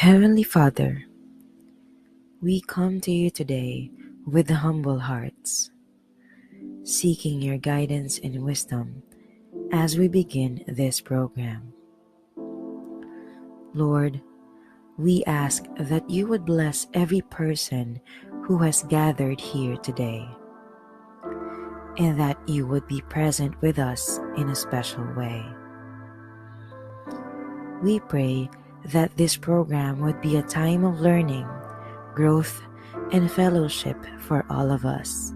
Heavenly Father, we come to you today with humble hearts, seeking your guidance and wisdom as we begin this program. Lord, we ask that you would bless every person who has gathered here today, and that you would be present with us in a special way. We pray that this program would be a time of learning, growth, and fellowship for all of us.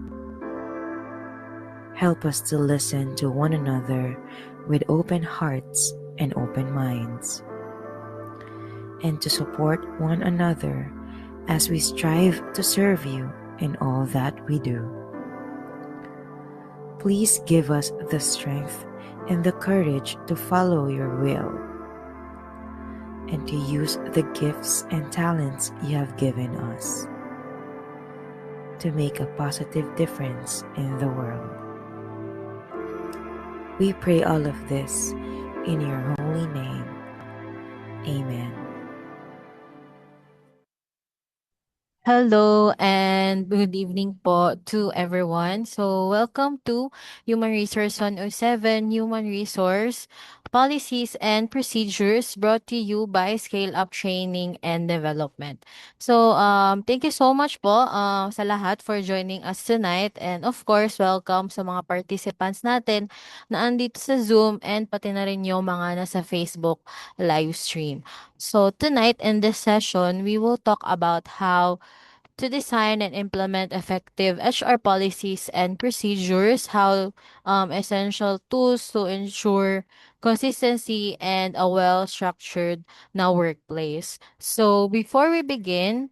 Help us to listen to one another with open hearts and open minds, and to support one another as we strive to serve you in all that we do. Please give us the strength and the courage to follow your will and to use the gifts and talents you have given us to make a positive difference in the world. We pray all of this in your holy name. Amen. Hello and good evening po to everyone. So, welcome to Human Resource 107 Human Resource Policies and Procedures brought to you by Scale Up Training and Development. So, thank you so much po sa lahat for joining us tonight, and of course, welcome sa mga participants natin na andito sa Zoom and pati na rin yung mga nasa Facebook live stream. So, tonight in this session, we will talk about how to design and implement effective HR policies and procedures, how essential tools to ensure consistency and a well-structured na workplace. So before we begin,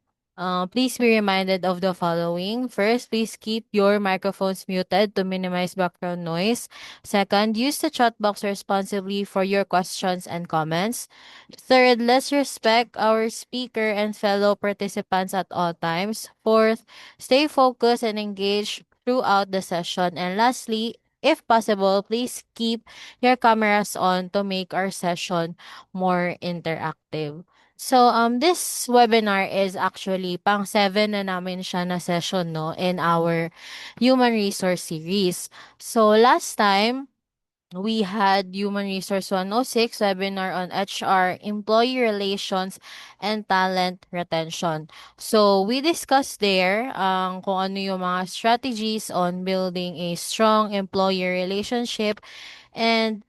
please be reminded of the following. First, please keep your microphones muted to minimize background noise. Second, use the chat box responsibly for your questions and comments. Third, let's respect our speaker and fellow participants at all times. Fourth, stay focused and engaged throughout the session. And lastly, if possible, please keep your cameras on to make our session more interactive. So this webinar is actually pang 7 na namin siya na session no in our human resource series. So last time we had Human Resource 106 webinar on HR, employee relations, and talent retention. So, we discussed there kung ano yung mga strategies on building a strong employee relationship and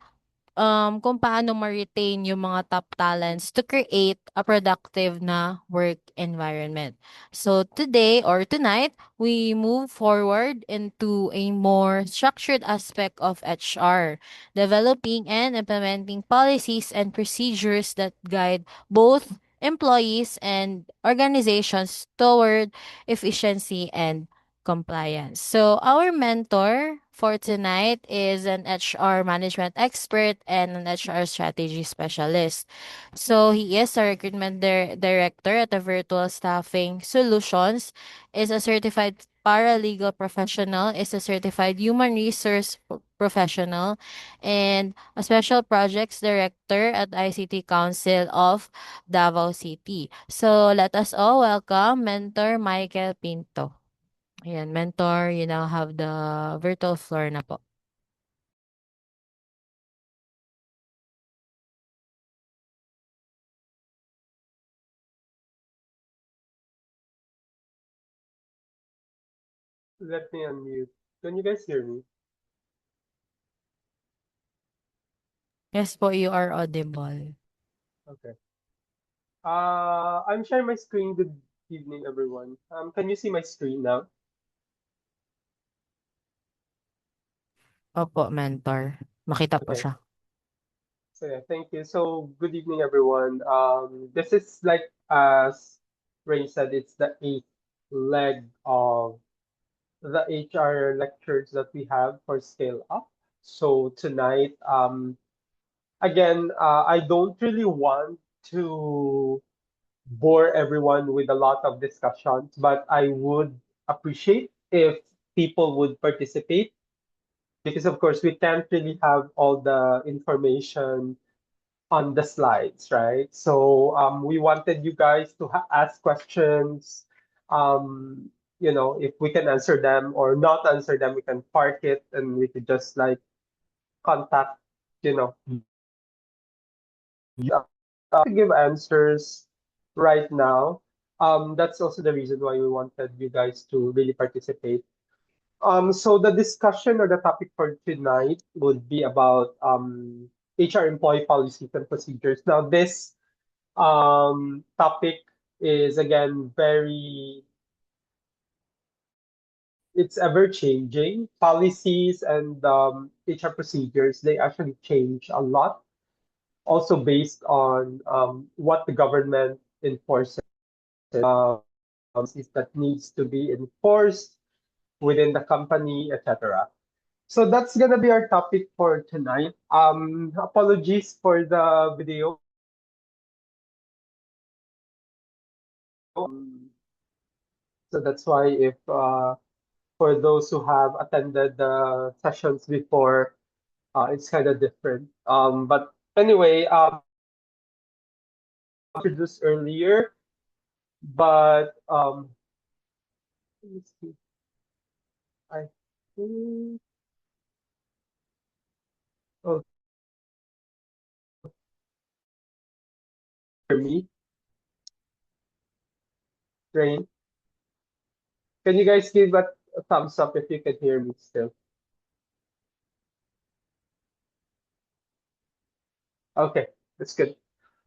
kung paano ma-retain yung mga top talents to create a productive na work environment. So today or tonight, we move forward into a more structured aspect of HR, developing and implementing policies and procedures that guide both employees and organizations toward efficiency and compliance. So, our mentor for tonight is an HR management expert and an HR strategy specialist. So, he is a recruitment director at the Virtual Staffing Solutions, is a certified paralegal professional, is a certified human resource professional, and a special projects director at ICT Council of Davao City. So, let us all welcome Mentor Michael Pinto. Ayan, mentor, you now have the virtual floor na po. Let me unmute. Can you guys hear me? Yes po, you are audible. Okay. I'm sharing my screen. Good evening, everyone. Can you see my screen now? Opo, mentor. Makita po Okay. siya. So yeah, thank you. So good evening, everyone. This is like as Ray said, it's the eighth leg of the HR lectures that we have for Scale Up. So tonight, again, I don't really want to bore everyone with a lot of discussions, but I would appreciate if people would participate because, of course, we can't really have all the information on the slides, right? So we wanted you guys to ask questions. Um, if we can answer them or not answer them, we can park it and we could just like contact, you know, to give answers right now. That's also the reason why we wanted you guys to really participate. So the discussion or the topic for tonight would be about HR employee policies and procedures. Now, this topic is again it's ever changing. Policies and HR procedures, they actually change a lot, also based on what the government enforces, policies that needs to be enforced within the company, etc. So that's gonna be our topic for tonight. Apologies for the video. So that's why if for those who have attended the sessions before, it's kind of different. But anyway, introduced earlier, but let me see. I think, oh, hear me, Rain. Can you guys give a thumbs up if you can hear me still? Okay, that's good.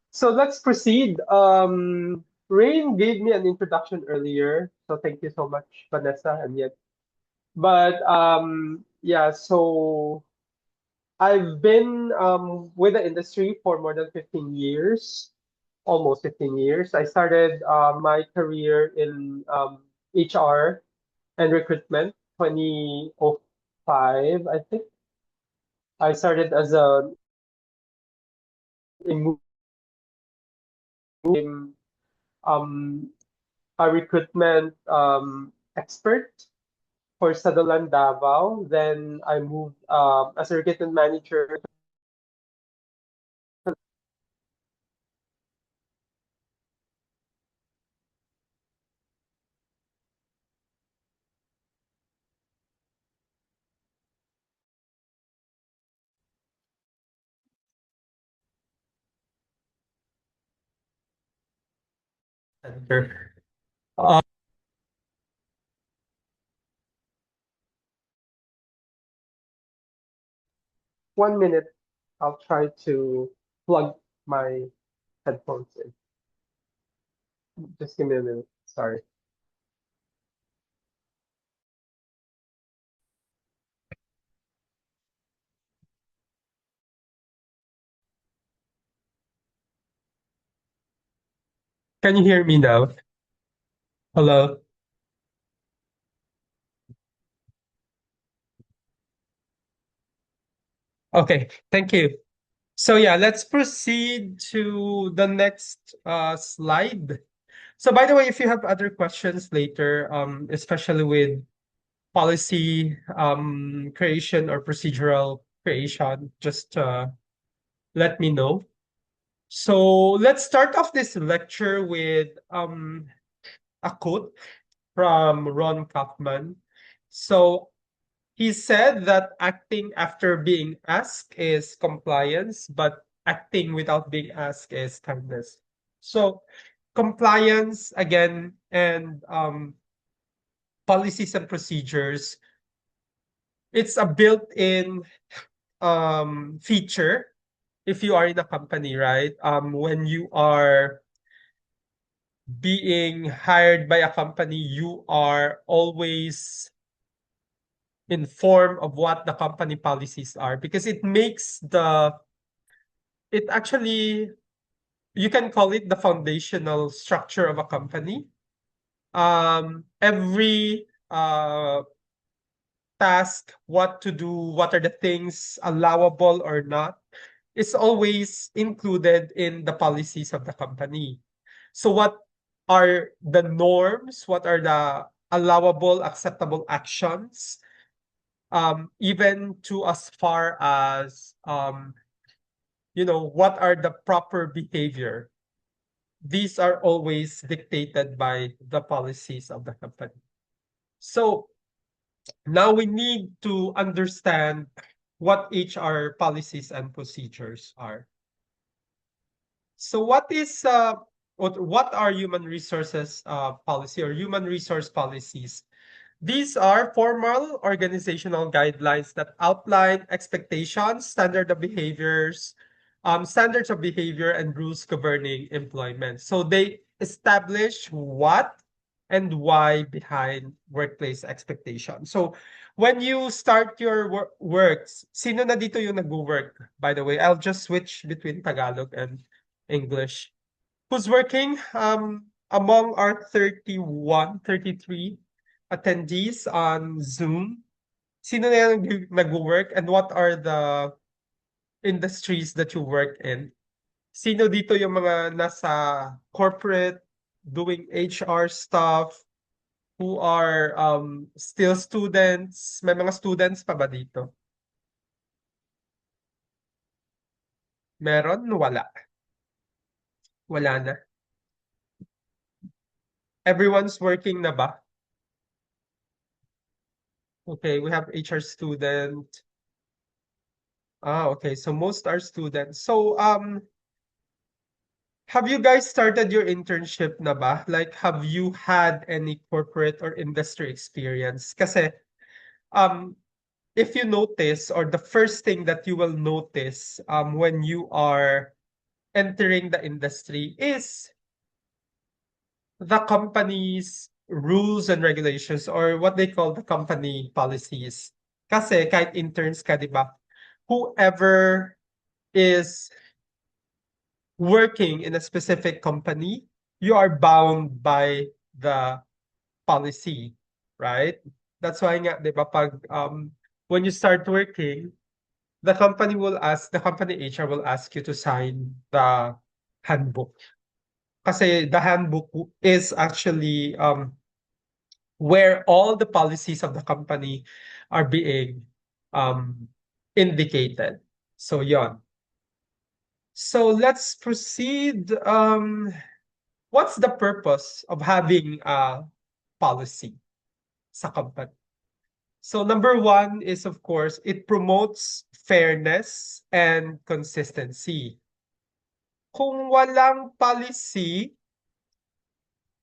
So let's proceed. Rain gave me an introduction earlier, so thank you so much, Vanessa, and yet. But yeah, so I've been with the industry for more than 15 years, almost 15 years. I started my career in HR and recruitment 2005, I think. I started as a um, a recruitment expert for Sadolan Davao. Then I moved as a recruitment manager. Center. 1 minute, I'll try to plug my headphones in. Just give me a minute. Sorry. Can you hear me now? Hello? Okay, thank you. So yeah, let's proceed to the next slide. So by the way, if you have other questions later, especially with policy creation or procedural creation, just let me know. So let's start off this lecture with a quote from Ron Kaufman. So he said that acting after being asked is compliance, but acting without being asked is kindness. So compliance again and policies and procedures, it's a built-in feature if you are in a company, right? When you are being hired by a company, you are always informed of what the company policies are because it actually, you can call it the foundational structure of a company. Every task, what to do, what are the things allowable or not, is always included in the policies of the company. So what are the norms? What are the allowable, acceptable actions? Even to as far as what are the proper behavior. These are always dictated by the policies of the company. So now we need to understand what HR policies and procedures are. So what are human resources policy or human resource policies? These are formal organizational guidelines that outline expectations, standards of behavior, and rules governing employment. So they establish what and why behind workplace expectations. So when you start your works, sino na dito yung nag-work? By the way, I'll just switch between Tagalog and English. Who's working? Among our 33 attendees on Zoom, sino na yung nag-work and what are the industries that you work in? Sino dito yung mga nasa corporate, doing HR stuff, who are still students? May mga students pa ba dito? Meron? Wala. Wala na. Everyone's working na ba? Okay, we have HR student. Okay. So most are students. So, have you guys started your internship na ba? Like, have you had any corporate or industry experience? Kasi, if you notice, or the first thing that you will notice, when you are entering the industry is the company's rules and regulations, or what they call the company policies. Kasi kahit interns ka, di ba? Whoever is working in a specific company, you are bound by the policy, right? That's why nga, di ba, when you start working, the company HR will ask you to sign the handbook. Kasi the handbook is actually where all the policies of the company are being indicated. So yon. So let's proceed. What's the purpose of having a policy sa company? So number one is, of course, it promotes fairness and consistency. Kung walang policy,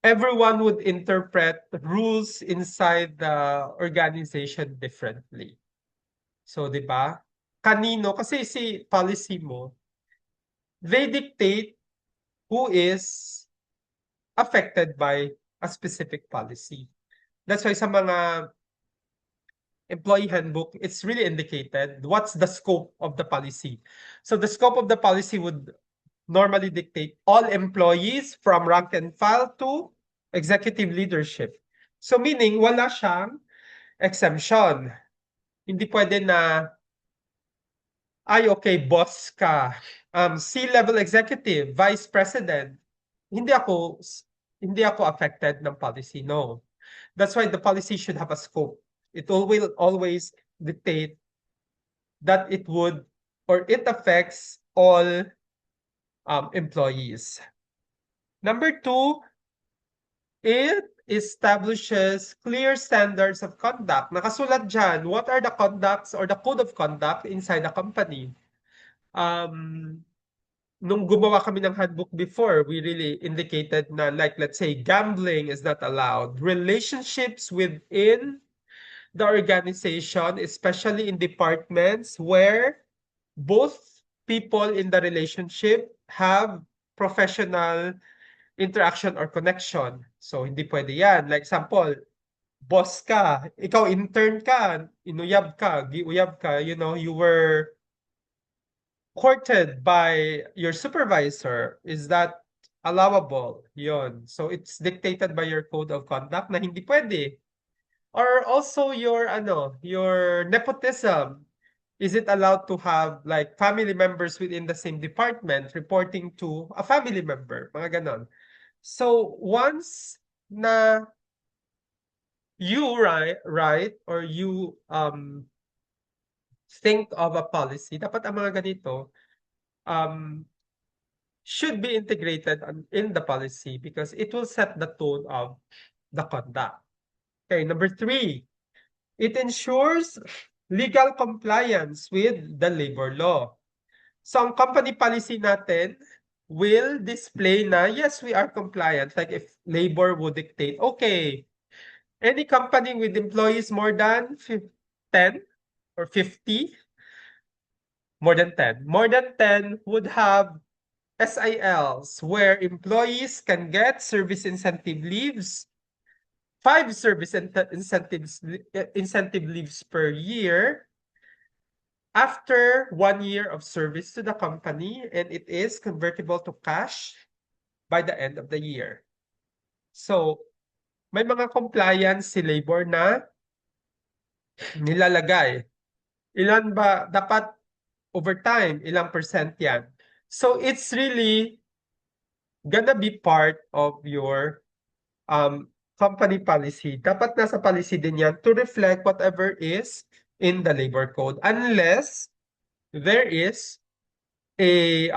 everyone would interpret rules inside the organization differently. So, di ba? Kanino? Kasi si policy mo, they dictate who is affected by a specific policy. That's why sa mga employee handbook, it's really indicated what's the scope of the policy. So the scope of the policy would normally dictate all employees from rank and file to executive leadership. So meaning, wala siyang exemption. Hindi pwede na, ay okay, boss ka, C-level executive, vice president, hindi ako affected ng policy. No. That's why the policy should have a scope. It will always dictate that it affects all employees. Number two, it establishes clear standards of conduct. Nakasulat dyan, what are the conducts or the code of conduct inside the company? Nung gumawa kami ng handbook before, we really indicated na, like, let's say, gambling is not allowed. Relationships within the organization, especially in departments where both people in the relationship have professional interaction or connection. So, hindi pwede yan. Like, example, boss ka, ikaw intern ka, inuyab ka, giuyab ka, you were courted by your supervisor. Is that allowable? Yon. So, it's dictated by your code of conduct na hindi pwede. Or also your nepotism. Is it allowed to have like family members within the same department reporting to a family member? Mga ganon. So once na you write or you think of a policy, dapat ang mga ganito should be integrated in the policy because it will set the tone of the conduct. Okay, number 3, it ensures legal compliance with the labor law. So ang company policy natin will display na yes, we are compliant. Like if labor would dictate, okay, any company with employees more than 10 or 50, more than 10 would have SILs where employees can get service incentive leaves, 5 incentive leaves per year after 1 year of service to the company, and it is convertible to cash by the end of the year. So, may mga compliance si labor na nilalagay. Ilan ba dapat over time, ilang percent yan? So, it's really gonna be part of your company policy. Dapat nasa policy din yan to reflect whatever is in the labor code unless there is a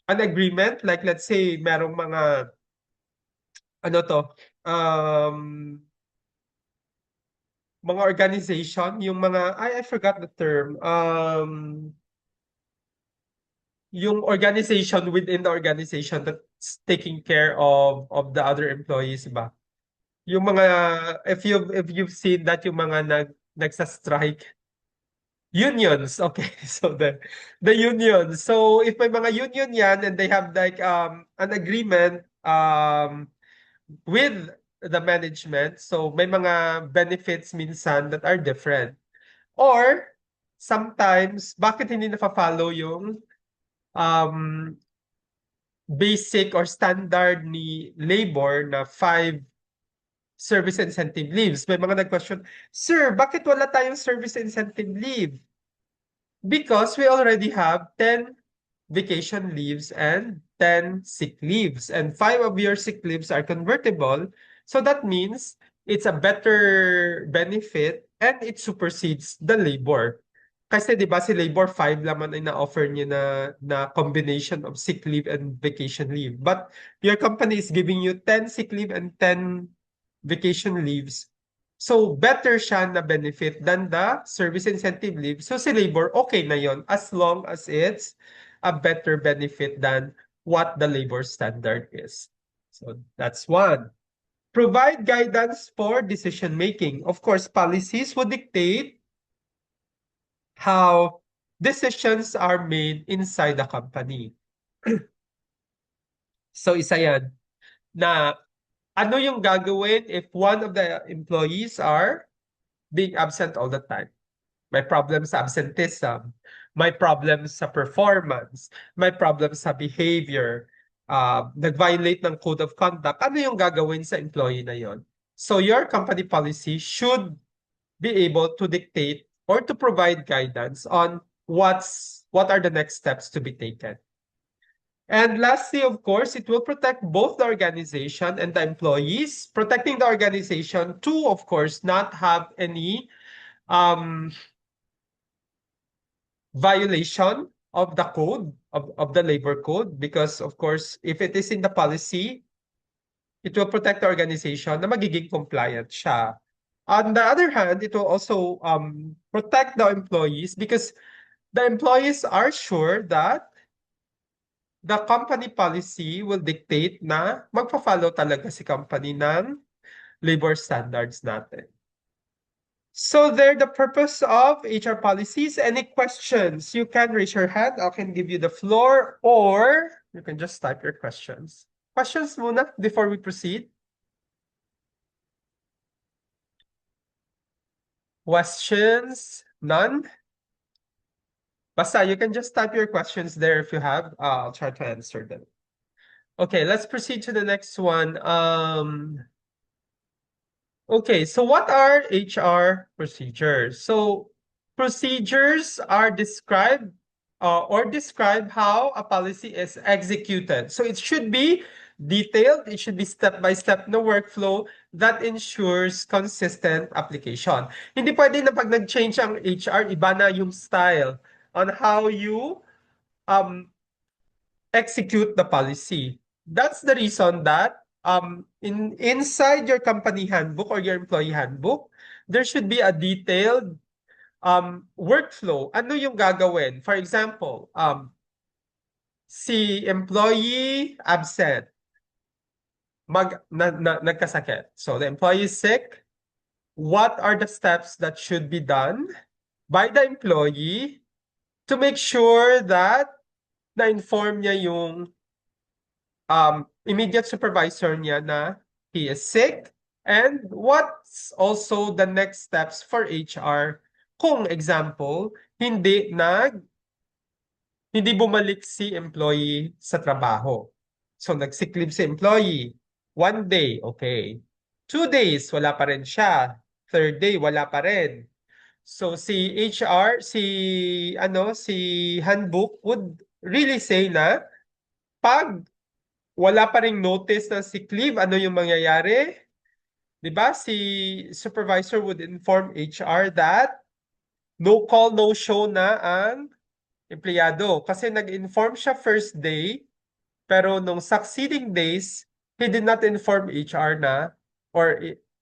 an agreement, like let's say merong mga ano to mga organization, yung mga I forgot the term, yung organization within the organization that's taking care of the other employees ba, yung mga if you've seen that, yung mga nagsa-strike unions. Okay. So the union, so if may mga union yan and they have like an agreement with the management, so may mga benefits minsan that are different, or sometimes bakit hindi na-follow yung basic or standard ni labor na 5 service incentive leaves. May mga nag-question, sir, bakit wala tayong service incentive leave? Because we already have 10 vacation leaves and 10 sick leaves, and 5 of your sick leaves are convertible. So that means it's a better benefit and it supersedes the labor. Kasi di ba si labor 5 laman ay na-offer niya na combination of sick leave and vacation leave. But your company is giving you 10 sick leave and 10 vacation leaves. So better siya na benefit than the service incentive leave. So si labor, okay na yon as long as it's a better benefit than what the labor standard is. So that's 1. Provide guidance for decision making. Of course, policies would dictate how decisions are made inside the company. So isa yan na ano yung gagawin if one of the employees are being absent all the time. May problems sa absenteeism, may problems sa performance, may problems sa behavior, nag-violate ng code of conduct. Ano yung gagawin sa employee na yon? So your company policy should be able to dictate or to provide guidance on what are the next steps to be taken. And lastly, of course, it will protect both the organization and the employees, protecting the organization to, of course, not have any violation of the code, of the labor code, because, of course, if it is in the policy, it will protect the organization na magiging compliant siya. On the other hand, it will also protect the employees because the employees are sure that the company policy will dictate na magpa-follow talaga si company ng labor standards natin. So there, the purpose of HR policies. Any questions? You can raise your hand. I can give you the floor, or you can just type your questions. Questions muna before we proceed? Questions? None? Basta, you can just type your questions there if you have. I'll try to answer them. Okay, let's proceed to the next one. Okay, so what are HR procedures? So procedures are described or describe how a policy is executed. So it should be detailed, it should be step-by-step na workflow that ensures consistent application. Hindi pwede na pag nag-change ang HR, iba na yung style on how you execute the policy. That's the reason that inside your company handbook or your employee handbook, there should be a detailed workflow. Ano yung gagawin? For example, si employee absent, nagkasakit. So the employee is sick. What are the steps that should be done by the employee to make sure that na-inform niya yung immediate supervisor niya na he is sick, and what's also the next steps for HR kung example, hindi bumalik si employee sa trabaho. So nag-sick leave si employee. 1 day, okay. 2 days, wala pa rin siya. Third day, wala pa rin. So si HR, si handbook would really say na pag wala pa ring notice ng sick leave, ano yung mangyayari? 'Di ba? Si supervisor would inform HR that no call, no show na ang empleyado. Kasi nag-inform siya first day, pero nung succeeding days, he did not inform HR na or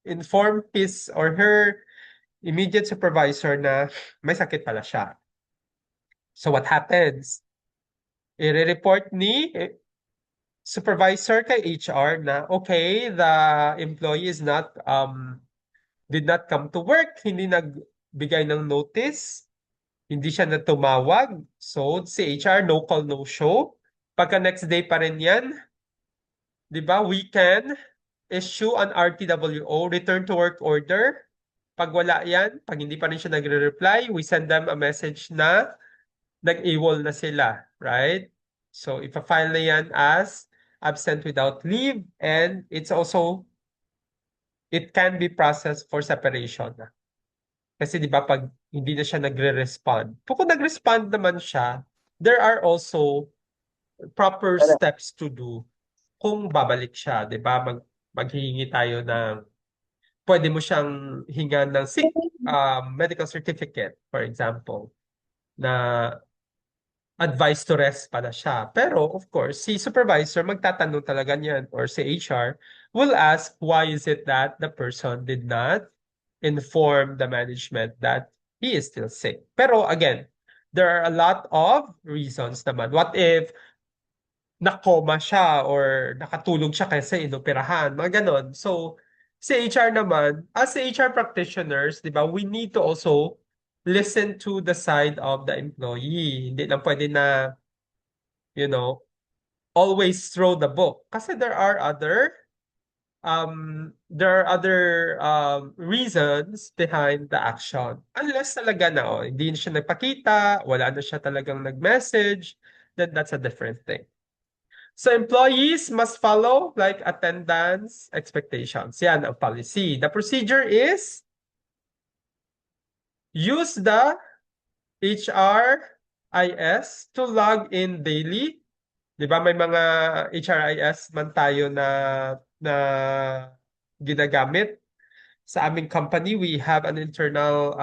inform his or her immediate supervisor na may sakit pala siya. So what happens? I-report ni supervisor kay HR na okay, the employee is not did not come to work, hindi nagbigay ng notice, hindi siya na tumawag. So si HR no call no show. Pagka next day pa rin yan, 'di ba? We can issue an RTWO, return to work order. Pag wala yan, pag hindi pa rin siya nagre-reply, we send them a message na nag-AWOL na sila, right? So, ipa-file na yan as absent without leave, and it can be processed for separation. Kasi di ba pag hindi na siya nagre-respond. Kung nag-respond naman siya, there are also proper steps to do kung babalik siya, di ba? Maghihingi tayo ng, pwede mo siyang hingan ng medical certificate, for example, na advice to rest pala siya. Pero of course, si supervisor magtatanong talaga niyan or si HR will ask why is it that the person did not inform the management that he is still sick. Pero again, there are a lot of reasons naman. What if nakoma siya or nakatulog siya kasi inoperahan, mga ganon. So, si HR naman, as HR practitioners, di ba, we need to also listen to the side of the employee. Hindi lang pwede na, always throw the book. Kasi there are other reasons behind the action. Unless talaga na, hindi na siya nagpakita, wala na siya talagang nag-message, then that's a different thing. So employees must follow like attendance expectations. Yan ang policy. The procedure is use the HRIS to log in daily. 'Di ba may mga HRIS man tayo na ginagamit. Sa aming company, we have an internal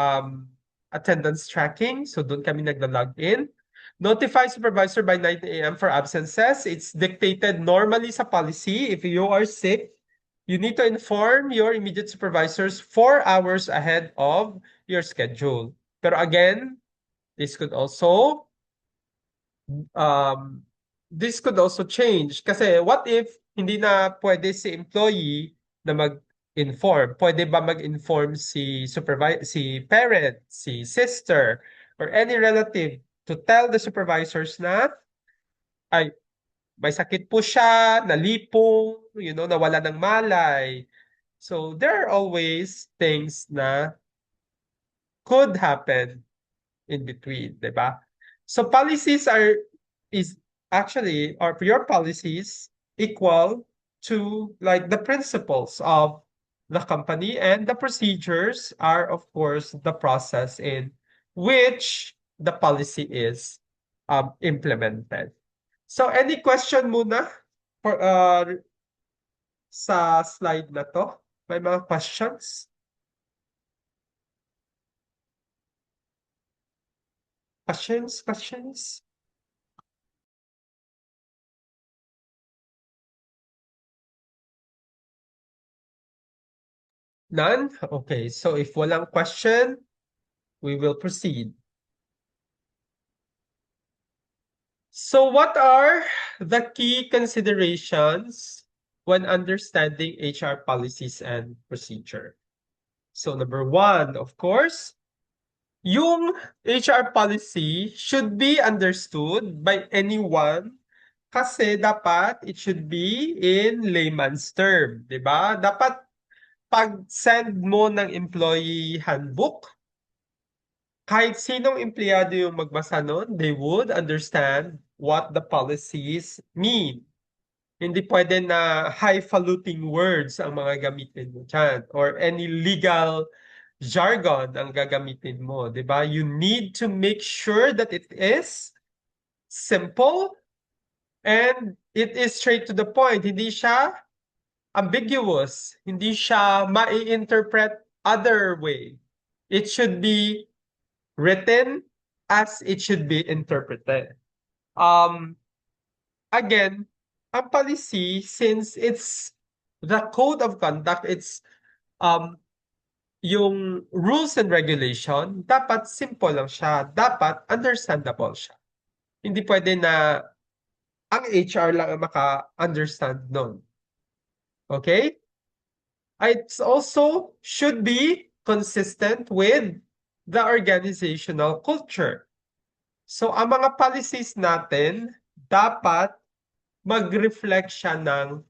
attendance tracking. So doon kami nagla-log in. Notify supervisor by 9 a.m. for absences. It's dictated normally sa policy. If you are sick, you need to inform your immediate supervisors 4 hours ahead of your schedule. Pero again, this could also change. Kasi what if hindi na pwede si employee na mag-inform? Pwede ba mag-inform si parent, si sister, or any relative to tell the supervisors na ay may sakit po siya, nalipong, nawala ng malay. So there are always things na could happen in between, di ba? So policies is actually, or your policies equal to like the principles of the company, and the procedures are of course the process in which the policy is implemented. So any question muna for sa slide na to? May mga questions? Questions? None? Okay, so if walang question, we will proceed. So what are the key considerations when understanding HR policies and procedure? So number one, of course, yung HR policy should be understood by anyone kasi dapat it should be in layman's term, di ba? Dapat pag send mo ng employee handbook, kahit sinong empleyado yung magbasa nun, they would understand what the policies mean. Hindi pwede na highfalutin words ang mga gamitin mo dyan or any legal jargon ang gagamitin mo, di ba? You need to make sure that it is simple and it is straight to the point. Hindi siya ambiguous. Hindi siya mai-interpret other way. It should be written as it should be interpreted. Again, ang policy, since it's the code of conduct, it's yung rules and regulation, dapat simple lang siya. Dapat understandable siya. Hindi pwede na ang HR lang ang maka-understand nun. Okay? It also should be consistent with the organizational culture. So, ang mga policies natin, dapat mag-reflect siya ng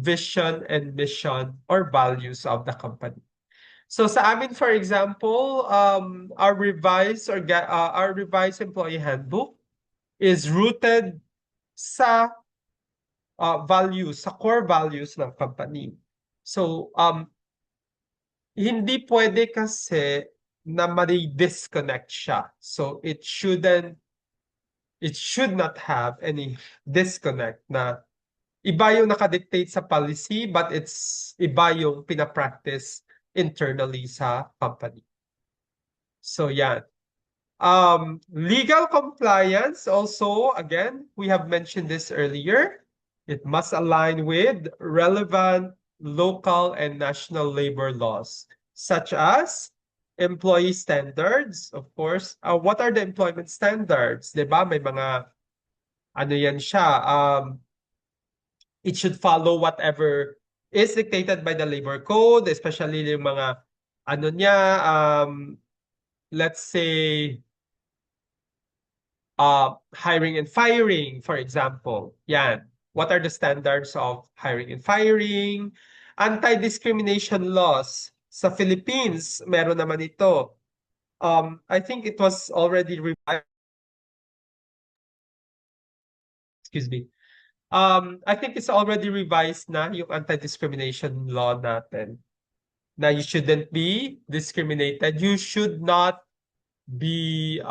vision and mission or values of the company. So sa amin, for example, our revised employee handbook is rooted sa values, sa core values ng company. So hindi pwede kasi na ma-disconnect siya. So it should not have any disconnect na iba yung nakadictate sa policy but it's iba yung pinapractice internally sa company. So yan. Legal compliance also, again, we have mentioned this earlier. It must align with relevant local and national labor laws, such as employee standards, of course. What are the employment standards? Diba? May mga, ano yan siya, it should follow whatever is dictated by the labor code, especially yung mga, ano niya, let's say, hiring and firing, for example. Yan. What are the standards of hiring and firing? Anti-discrimination laws. Sa Philippines, meron naman ito. I think it was already revised. Excuse me. I think it's already revised na yung anti-discrimination law natin. Na you shouldn't be discriminated. You should not be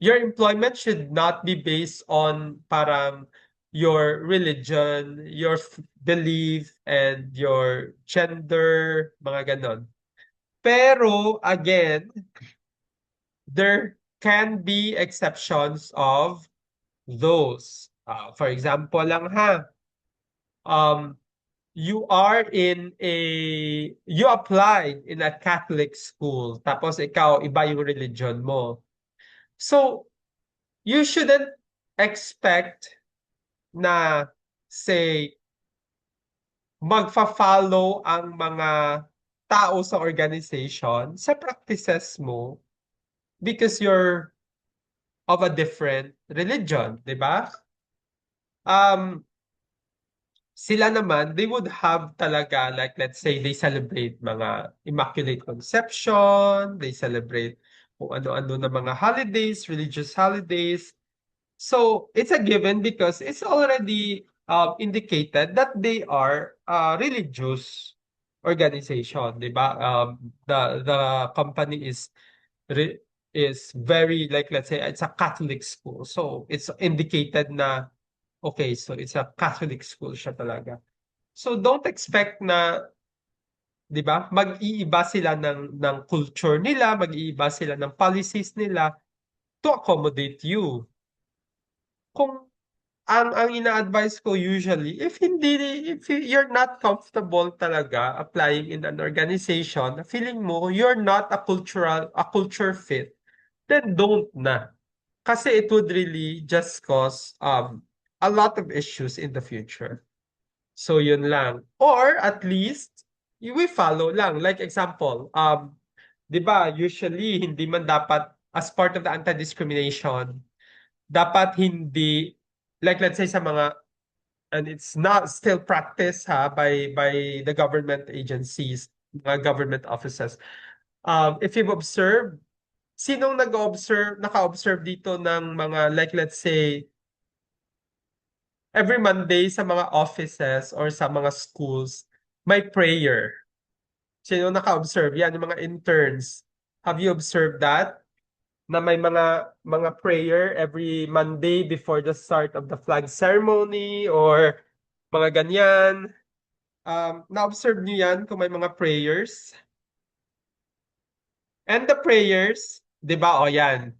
your employment should not be based on parang your religion, your belief, and your gender, mga ganon. Pero, again, there can be exceptions of those. For example lang ha, you applied in a Catholic school, tapos ikaw, iba yung religion mo. So, you shouldn't expect na, say, magfa-follow ang mga tao sa organization sa practices mo because you're of a different religion, di ba? Sila naman, they would have talaga, like, let's say, they celebrate mga Immaculate Conception, they celebrate kung ano-ano na mga holidays, religious holidays. So, it's a given because it's already indicated that they are a religious organization, di ba? The company is very, like, let's say, it's a Catholic school. So, it's indicated na, okay, so it's a Catholic school siya talaga. So, don't expect na, di ba, mag-iiba sila ng culture nila, mag-iiba sila ng policies nila to accommodate you. Kung ang ina-advise ko usually, if you're not comfortable talaga applying in an organization, feeling mo you're not a culture fit, then don't na. Kasi it would really just cause a lot of issues in the future. So yun lang. Or at least we follow lang. Like example, 'di ba, usually hindi man dapat as part of the anti-discrimination, dapat hindi like let's say sa mga, and it's not still practice ha by the government agencies, mga government offices. If you've observed, sinong naka-observe dito ng mga like let's say every Monday sa mga offices or sa mga schools, may prayer. Sino naka-observe? Yan, yung mga interns. Have you observed that? Na may mga prayer every Monday before the start of the flag ceremony or mga ganyan. Na-observe niyo yan kung may mga prayers? And the prayers, di ba? O yan.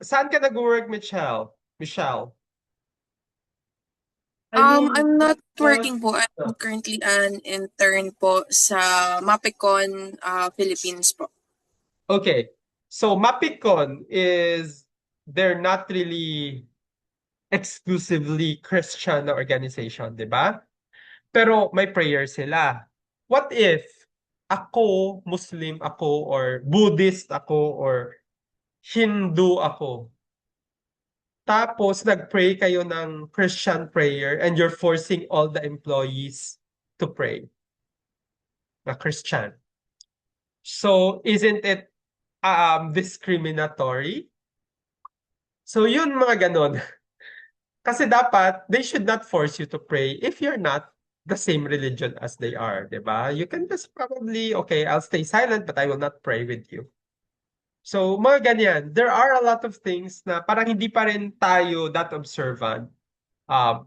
Saan ka nag-work, Michelle? Michelle? I mean, I'm not uh, working po. I'm currently an intern po sa Mapicon, Philippines po. okay. So Mapicon is they're not really exclusively Christian na organization, di ba? Pero may prayer sila. What if ako, Muslim ako, or Buddhist ako, or Hindu ako? Tapos nag-pray kayo ng Christian prayer and you're forcing all the employees to pray na Christian. So isn't it discriminatory? So yun mga ganon. Kasi dapat they should not force you to pray if you're not the same religion as they are, 'di ba? You can just probably, okay, I'll stay silent but I will not pray with you. So mga ganyan, there are a lot of things na parang hindi pa rin tayo that observant.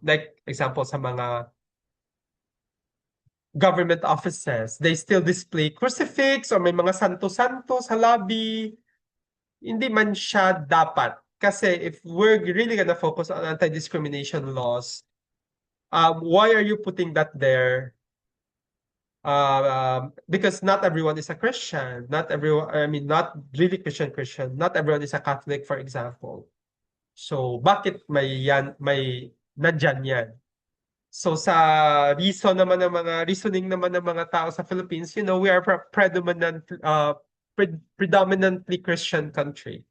Like example sa mga government offices, they still display crucifix or may mga santo-santo sa lobby. Hindi man siya dapat. Kasi if we're really gonna focus on anti-discrimination laws, why are you putting that there? Because not everyone is a Christian. Not everyone, I mean, not really Christian. Not everyone is a Catholic, for example. So, bakit may nandyan yan? So, sa reasoning naman ng mga tao sa Philippines, we are predominantly Christian country.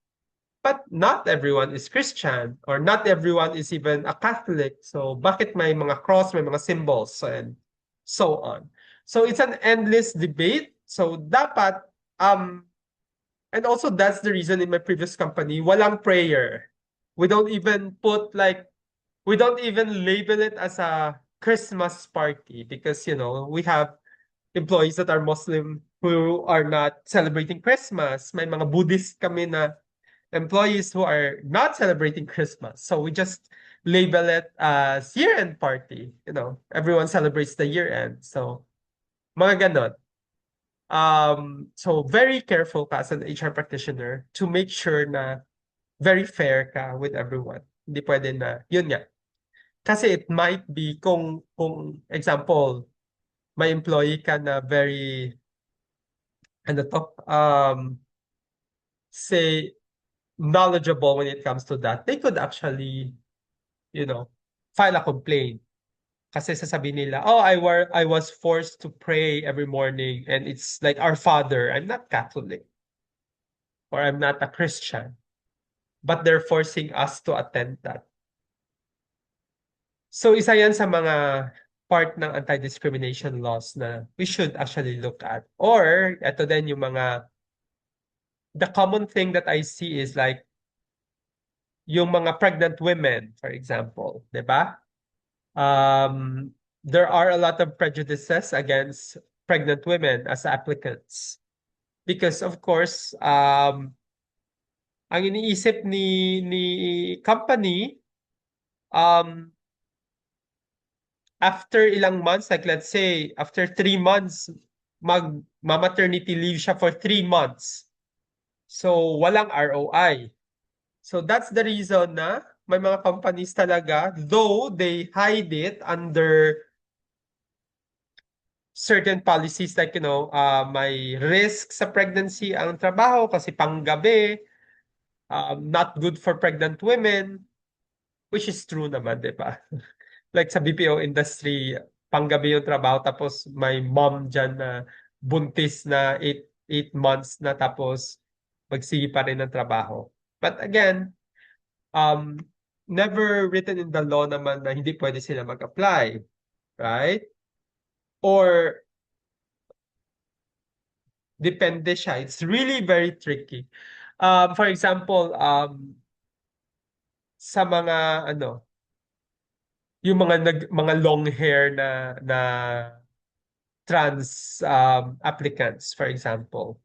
But not everyone is Christian or not everyone is even a Catholic. So bakit may mga cross, may mga symbols and so on. So it's an endless debate. So dapat and also that's the reason in my previous company walang prayer. We don't even label it as a Christmas party because we have employees that are Muslim who are not celebrating Christmas. May mga Buddhist kami na employees who are not celebrating Christmas. So we just label it as year-end party. Everyone celebrates the year-end. So, mga ganon. So very careful ka as an HR practitioner to make sure na very fair ka with everyone. Hindi pwede na, yun nga. Kasi it might be kung example, may employee ka na very, ano to, say, knowledgeable when it comes to that, they could actually, file a complaint. Kasi sasabihin nila, oh, I was forced to pray every morning and it's like our Father. I'm not Catholic or I'm not a Christian, but they're forcing us to attend that. So isa yan sa mga part ng anti-discrimination laws na we should actually look at. Or, ito din yung the common thing that I see is like, yung mga pregnant women, for example, di ba? There are a lot of prejudices against pregnant women as applicants. Because of course, ang iniisip ni company, after ilang months, like let's say, after 3 months, maternity leave siya for 3 months. So, walang ROI. So, that's the reason na may mga companies talaga, though they hide it under certain policies like, may risk sa pregnancy ang trabaho kasi panggabi, not good for pregnant women, which is true naman, di ba? Like sa BPO industry, panggabi yung trabaho tapos may mom dyan na buntis na 8 months na tapos magsige pa rin ng trabaho. But again, um, never written in the law naman na hindi pwede sila mag-apply, right? Or depende siya. It's really very tricky. For example, sa mga yung mga long hair na trans applicants, for example.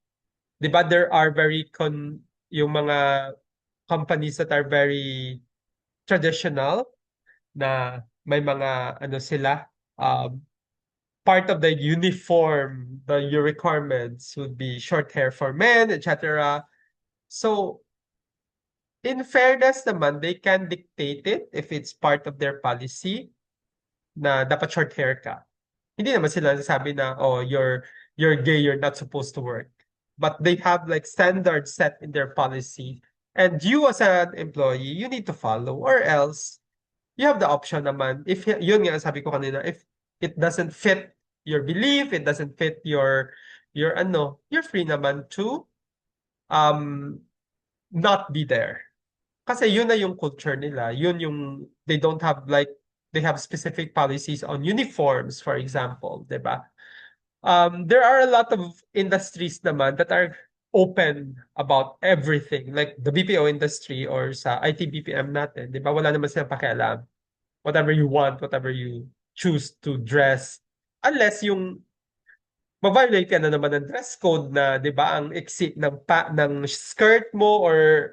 'Di ba there are yung mga companies that are very traditional na may mga sila part of the uniform, the requirements would be short hair for men, etc. So, in fairness naman, they can dictate it if it's part of their policy na dapat short hair ka. Hindi naman sila sabi na, oh, you're gay, you're not supposed to work. But they have like standards set in their policy. And you as an employee, you need to follow or else you have the option naman. If yun nga sabi ko kanina, if it doesn't fit your belief, it doesn't fit you're free naman to um not be there. Kasi yun na yung culture nila. Yun yung they don't have like they have specific policies on uniforms, for example, 'di ba? There are a lot of industries naman that are open about everything. Like the BPO industry or sa IT BPM natin, 'di ba? Wala naman silang pakialam. Whatever you want, whatever you choose to dress. Unless yung ma-violate ka na naman ng dress code na, 'di ba, ang iksi ng skirt mo or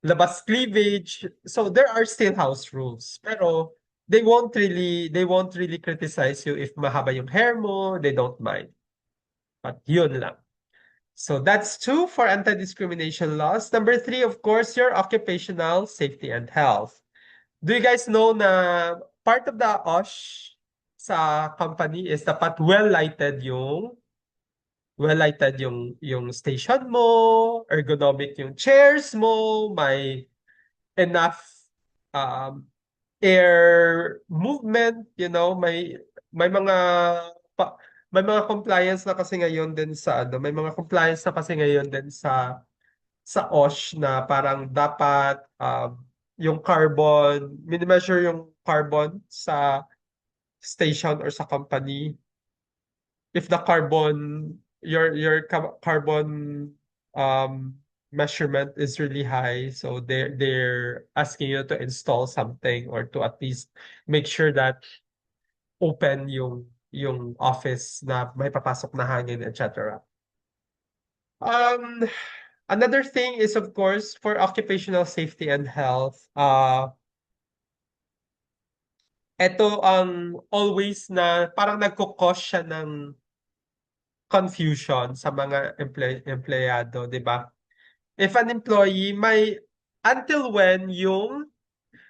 labas cleavage. So there are still house rules. Pero they won't really criticize you if mahaba yung hair mo, they don't mind. But yun lang. So that's 2 for anti-discrimination laws. Number 3, of course, your occupational safety and health. Do you guys know na part of the OSH sa company is dapat well-lighted yung station mo, ergonomic yung chairs mo, may enough um, air movement, may mga may mga compliance na kasi ngayon din sa may mga compliance na kasi ngayon din sa OSH na parang dapat yung carbon, mini-measure yung carbon sa station or sa company. If the carbon measurement is really high, so they're asking you to install something or to at least make sure that open yung office na may papasok na hangin, etc. Another thing is, of course, for occupational safety and health, ito ang always na parang nagkukos siya ng confusion sa mga empleyado, di ba? If an employee until when yung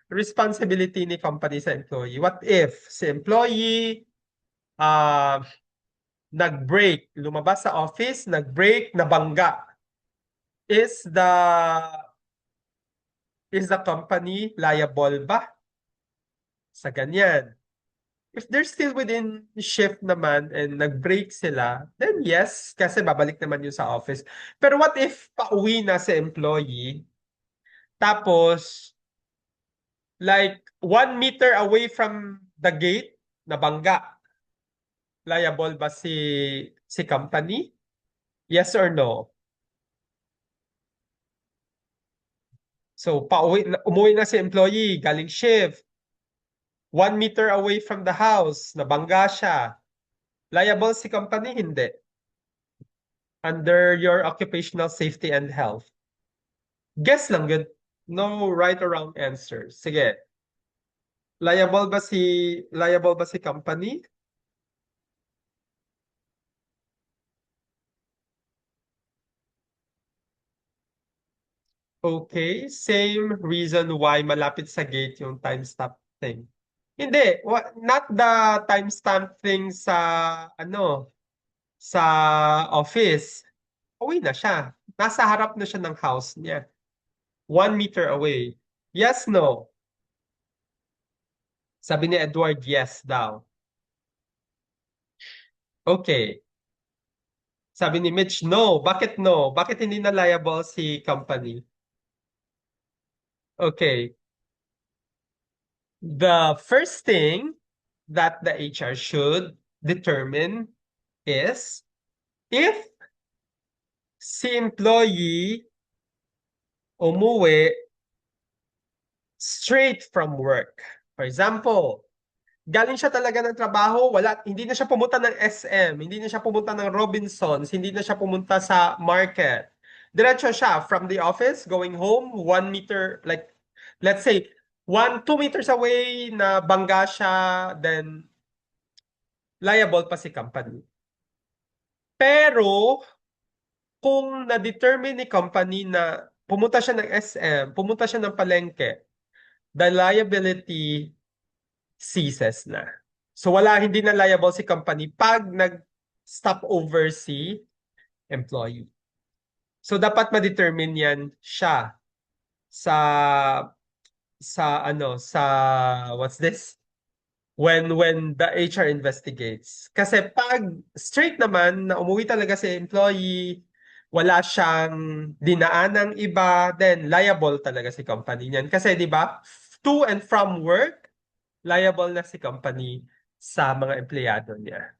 responsibility ni company sa employee? What if si employee nag-break, lumabas sa office, nag-break, nabangga? Is the company liable ba sa ganyan? If they're still within shift naman and nag-break sila, then yes, kasi babalik naman yun sa office. Pero what if pauwi na si employee, tapos like 1 meter away from the gate, nabangga? Liable ba si company? Yes or no? So, umuwi na si employee, galing shift. 1 meter away from the house, nabangga siya. Liable si company? Hindi. Under your occupational safety and health. Guess lang yun. No right or wrong answer. Sige. Liable ba si company? Okay, same reason why malapit sa gate yung timestamp thing. Hindi, not the timestamp thing sa sa office. Uwi na siya. Nasa harap na siya ng house niya. 1 meter away. Yes, no. Sabi ni Edward, yes daw. Okay. Sabi ni Mitch, no. Bakit no? Bakit hindi na liable si company? Okay. The first thing that the HR should determine is if si employee umuwi straight from work. For example, galing siya talaga ng trabaho, hindi na siya pumunta ng SM, hindi na siya pumunta ng Robinsons, hindi na siya pumunta sa market. Diretso siya from the office, going home, 1 meter, like, let's say, 2 meters away na bangga siya, then liable pa si company. Pero, kung na-determine ni company na pumunta siya ng SM, pumunta siya ng palengke, the liability ceases na. So hindi na liable si company pag nag-stop over si employee. So dapat ma-determine yan siya sa what's this? When the HR investigates. Kasi pag straight naman na umuwi talaga si employee, wala siyang dinaanang iba, then liable talaga si company niyan. Kasi 'di ba, to and from work, liable na si company sa mga empleyado niya.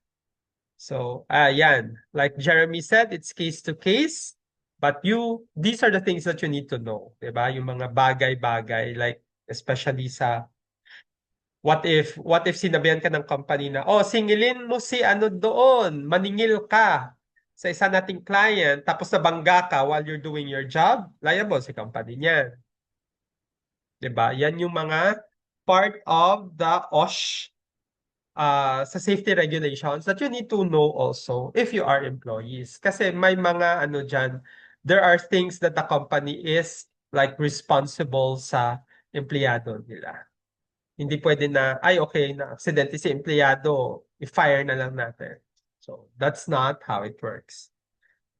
So, yan. Like Jeremy said, it's case to case. But these are the things that you need to know. Diba? Yung mga bagay-bagay, like especially sa what if sinabihan ka ng company na, oh, singilin mo si ano doon, maningil ka sa isa nating client, tapos nabangga ka while you're doing your job, liable si company niya. Diba? Yan yung mga part of the OSH sa safety regulations that you need to know also if you are employees. Kasi may mga dyan, there are things that the company is like responsible sa empleyado nila. Hindi pwede na, okay, na aksidente si empleyado, i-fire na lang natin. So that's not how it works.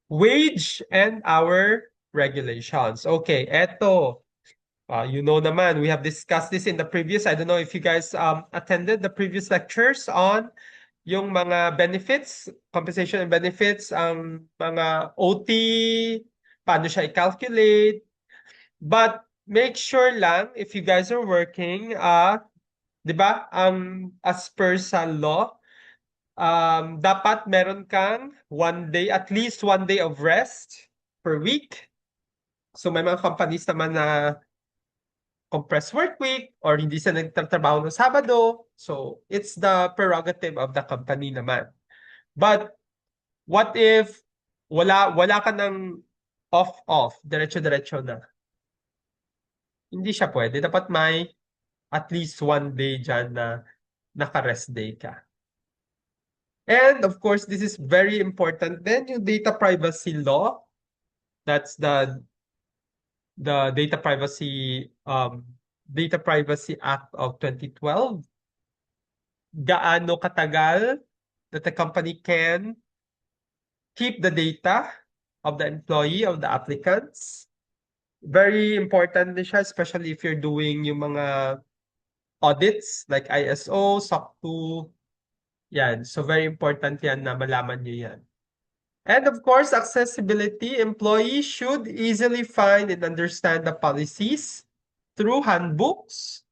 Wage and hour regulations. Okay, eto. You know naman, we have discussed this in the previous, I don't know if you guys attended the previous lectures on yung mga benefits, compensation and benefits, ang mga OT, paano siya i-calculate. But make sure lang, if you guys are working, di ba, as per sa law, dapat meron kang at least 1 day of rest per week. So may mga companies naman na compressed work week or hindi sila nagtatrabaho ng Sabado. So, it's the prerogative of the company naman. But, what if wala ka ng off, diretso-diretso na? Hindi siya pwede. Dapat may at least 1 day dyan na naka-rest day ka. And, of course, this is very important. Then, yung data privacy law, that's the Data Privacy Act of 2012. Gaano katagal that the company can keep the data of the employee, of the applicants. Very important din siya, especially if you're doing yung mga audits like ISO, SOC 2. Yan. So very important yan na malaman nyo yan. And of course, accessibility. Employees should easily find and understand the policies through handbooks,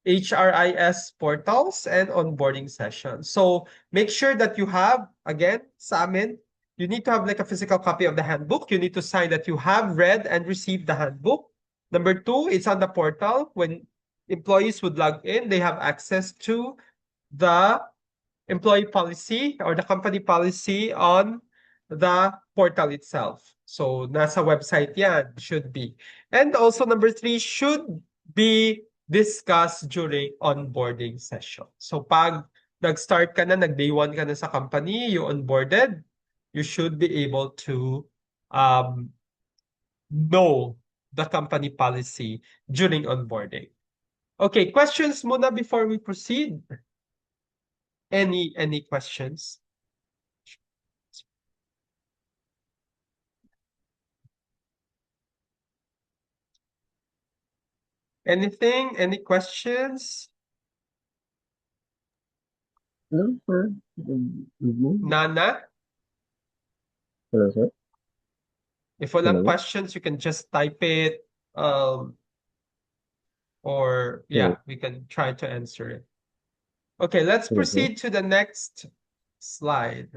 HRIS portals, and onboarding sessions. So make sure that you have, again, sa amin, you need to have like a physical copy of the handbook. You need to sign that you have read and received the handbook. Number 2, it's on the portal. When employees would log in, they have access to the employee policy or the company policy on the portal itself. So, nasa website yan, should be. And also, number 3, should be discussed during onboarding session. So, pag nag-start ka na, nag-day 1 ka na sa company, you onboarded, you should be able to know the company policy during onboarding. Okay, questions muna before we proceed? Any questions? Anything? Any questions? No, sir. Nana? Hello, sir. If walang Hello. questions, you can just type it. Or yeah, we can try to answer it. Okay, let's Hello, sir. proceed to the next slide.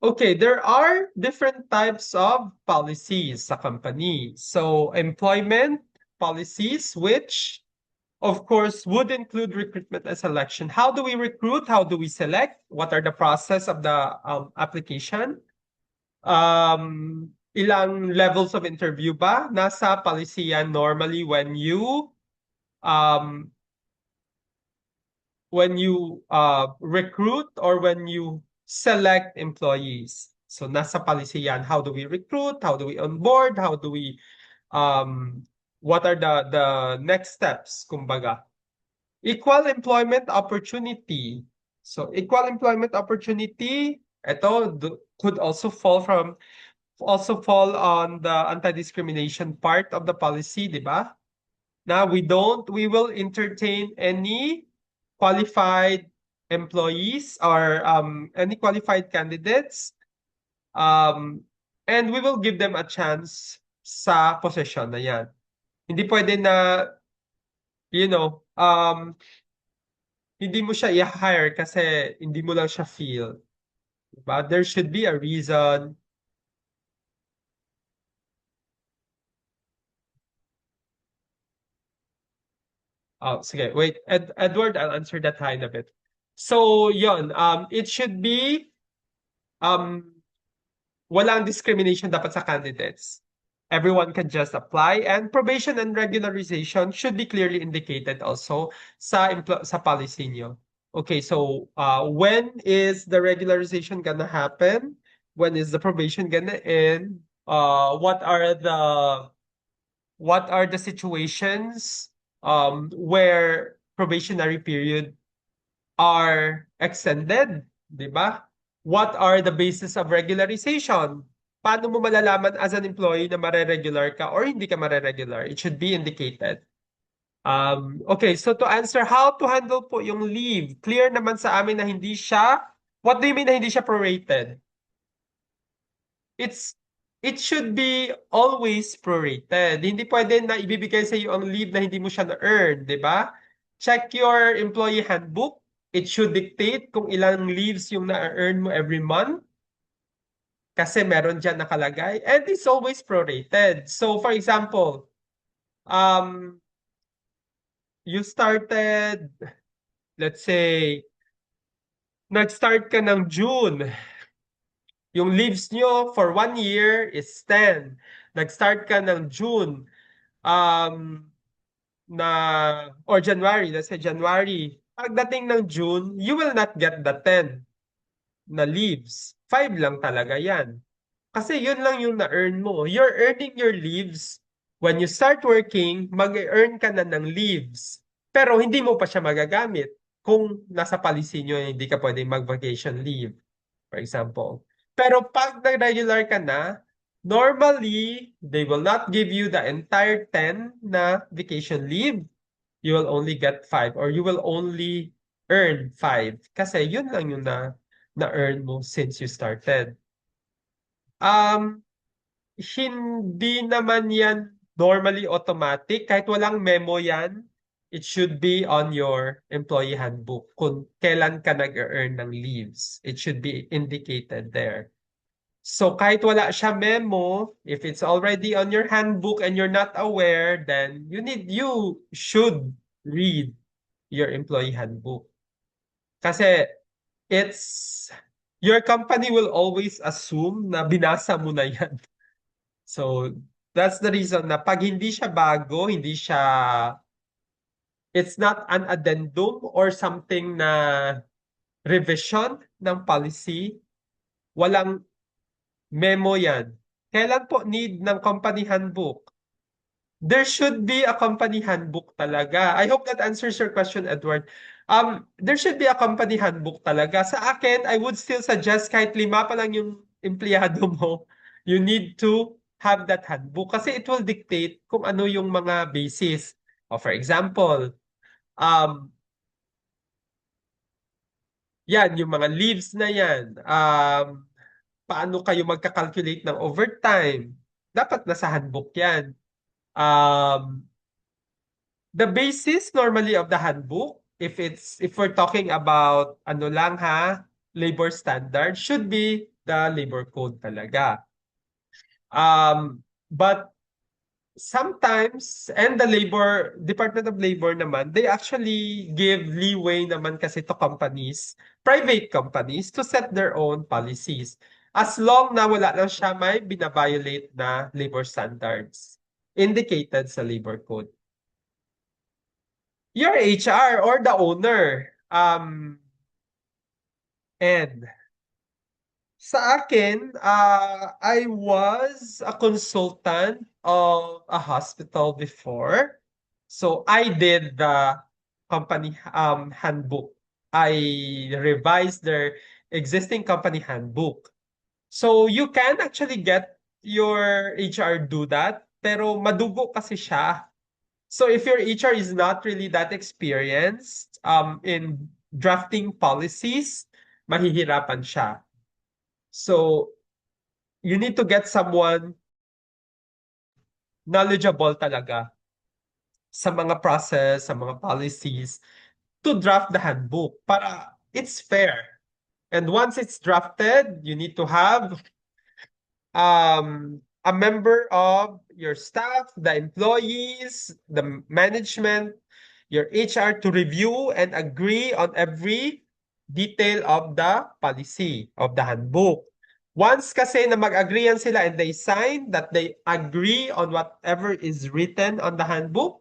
Okay, there are different types of policies sa company. So, employment policies, which of course would include recruitment and selection. How do we recruit? How do we select? What are the process of the application? Ilang levels of interview ba? Nasa policy yan normally when you recruit or when you select employees. So nasa policy yan. How do we recruit? How do we onboard? How do we what are the next steps, kumbaga? Equal employment opportunity. So equal employment opportunity, could also fall on the anti-discrimination part of the policy, di ba? Now we will entertain any qualified employees or any qualified candidates, and we will give them a chance sa position na yan. Hindi pwede na, hindi mo siya i-hire kasi hindi mo lang siya feel. Diba? There should be a reason. Oh, sige, wait. Edward, I'll answer that high in a bit. So, yun, it should be walang discrimination dapat sa candidates. Everyone can just apply, and probation and regularization should be clearly indicated also sa policy niyo. Okay, so when is the regularization gonna happen? When is the probation gonna end? What are the situations where probationary period are extended, di ba? What are the basis of regularization? Paano mo malalaman as an employee na mare-regular ka or hindi ka mare-regular? It should be indicated. Okay, so to answer how to handle po yung leave, clear naman sa amin na hindi siya, what do you mean na hindi siya prorated? It should be always prorated. Hindi pwede na ibibigay sa iyo ang leave na hindi mo siya na-earn, di ba? Check your employee handbook. It should dictate kung ilang leaves yung na-earn mo every month. Kasi meron dyan nakalagay. And it's always prorated. So, for example, you started, let's say, nag-start ka ng June. Yung leaves nyo for 1 year is 10. Nag-start ka ng June or January, let's say January. Pagdating ng June, you will not get the 10 na leaves. 5 lang talaga yan. Kasi yun lang yung na-earn mo. You're earning your leaves. When you start working, mag-earn ka na ng leaves. Pero hindi mo pa siya magagamit kung nasa policy nyo hindi ka pwedeng mag-vacation leave, for example. Pero pag nag-regular ka na, normally, they will not give you the entire 10 na vacation leave. You will only get 5 or you will only earn 5 kasi yun lang yung na-earn mo since you started. Hindi naman yan normally automatic. Kahit walang memo yan, it should be on your employee handbook kung kailan ka nag-earn ng leaves. It should be indicated there. So kahit wala siya memo, if it's already on your handbook and you're not aware, then you should read your employee handbook. Kasi your company will always assume na binasa mo na yan. So that's the reason na pag hindi siya bago, it's not an addendum or something na revision ng policy, walang Memo yan. Kailan po need ng company handbook? There should be a company handbook talaga. I hope that answers your question, Edward. There should be a company handbook talaga. Sa akin, I would still suggest kahit 5 pa lang yung empleyado mo, you need to have that handbook kasi it will dictate kung ano yung mga basis. O for example, um, yan, yung mga leaves na yan. Paano kayo magka-calculate ng overtime? Dapat nasa handbook yan. The basis normally of the handbook, if we're talking about ano lang ha, labor standard, should be the labor code talaga. But sometimes, and the Department of Labor naman, they actually give leeway naman kasi to companies, private companies, to set their own policies. As long na wala lang siya may binabiolate na labor standards indicated sa labor code. Your HR or the owner. And sa akin, I was a consultant of a hospital before. So I did the company handbook. I revised their existing company handbook. So you can actually get your HR do that, pero madugo kasi siya. So if your HR is not really that experienced in drafting policies, mahihirapan siya. So you need to get someone knowledgeable talaga sa mga process, sa mga policies to draft the handbook para it's fair. And once it's drafted, you need to have a member of your staff, the employees, the management, your HR to review and agree on every detail of the policy of the handbook. Once kasi na mag-agreean sila and they sign that they agree on whatever is written on the handbook,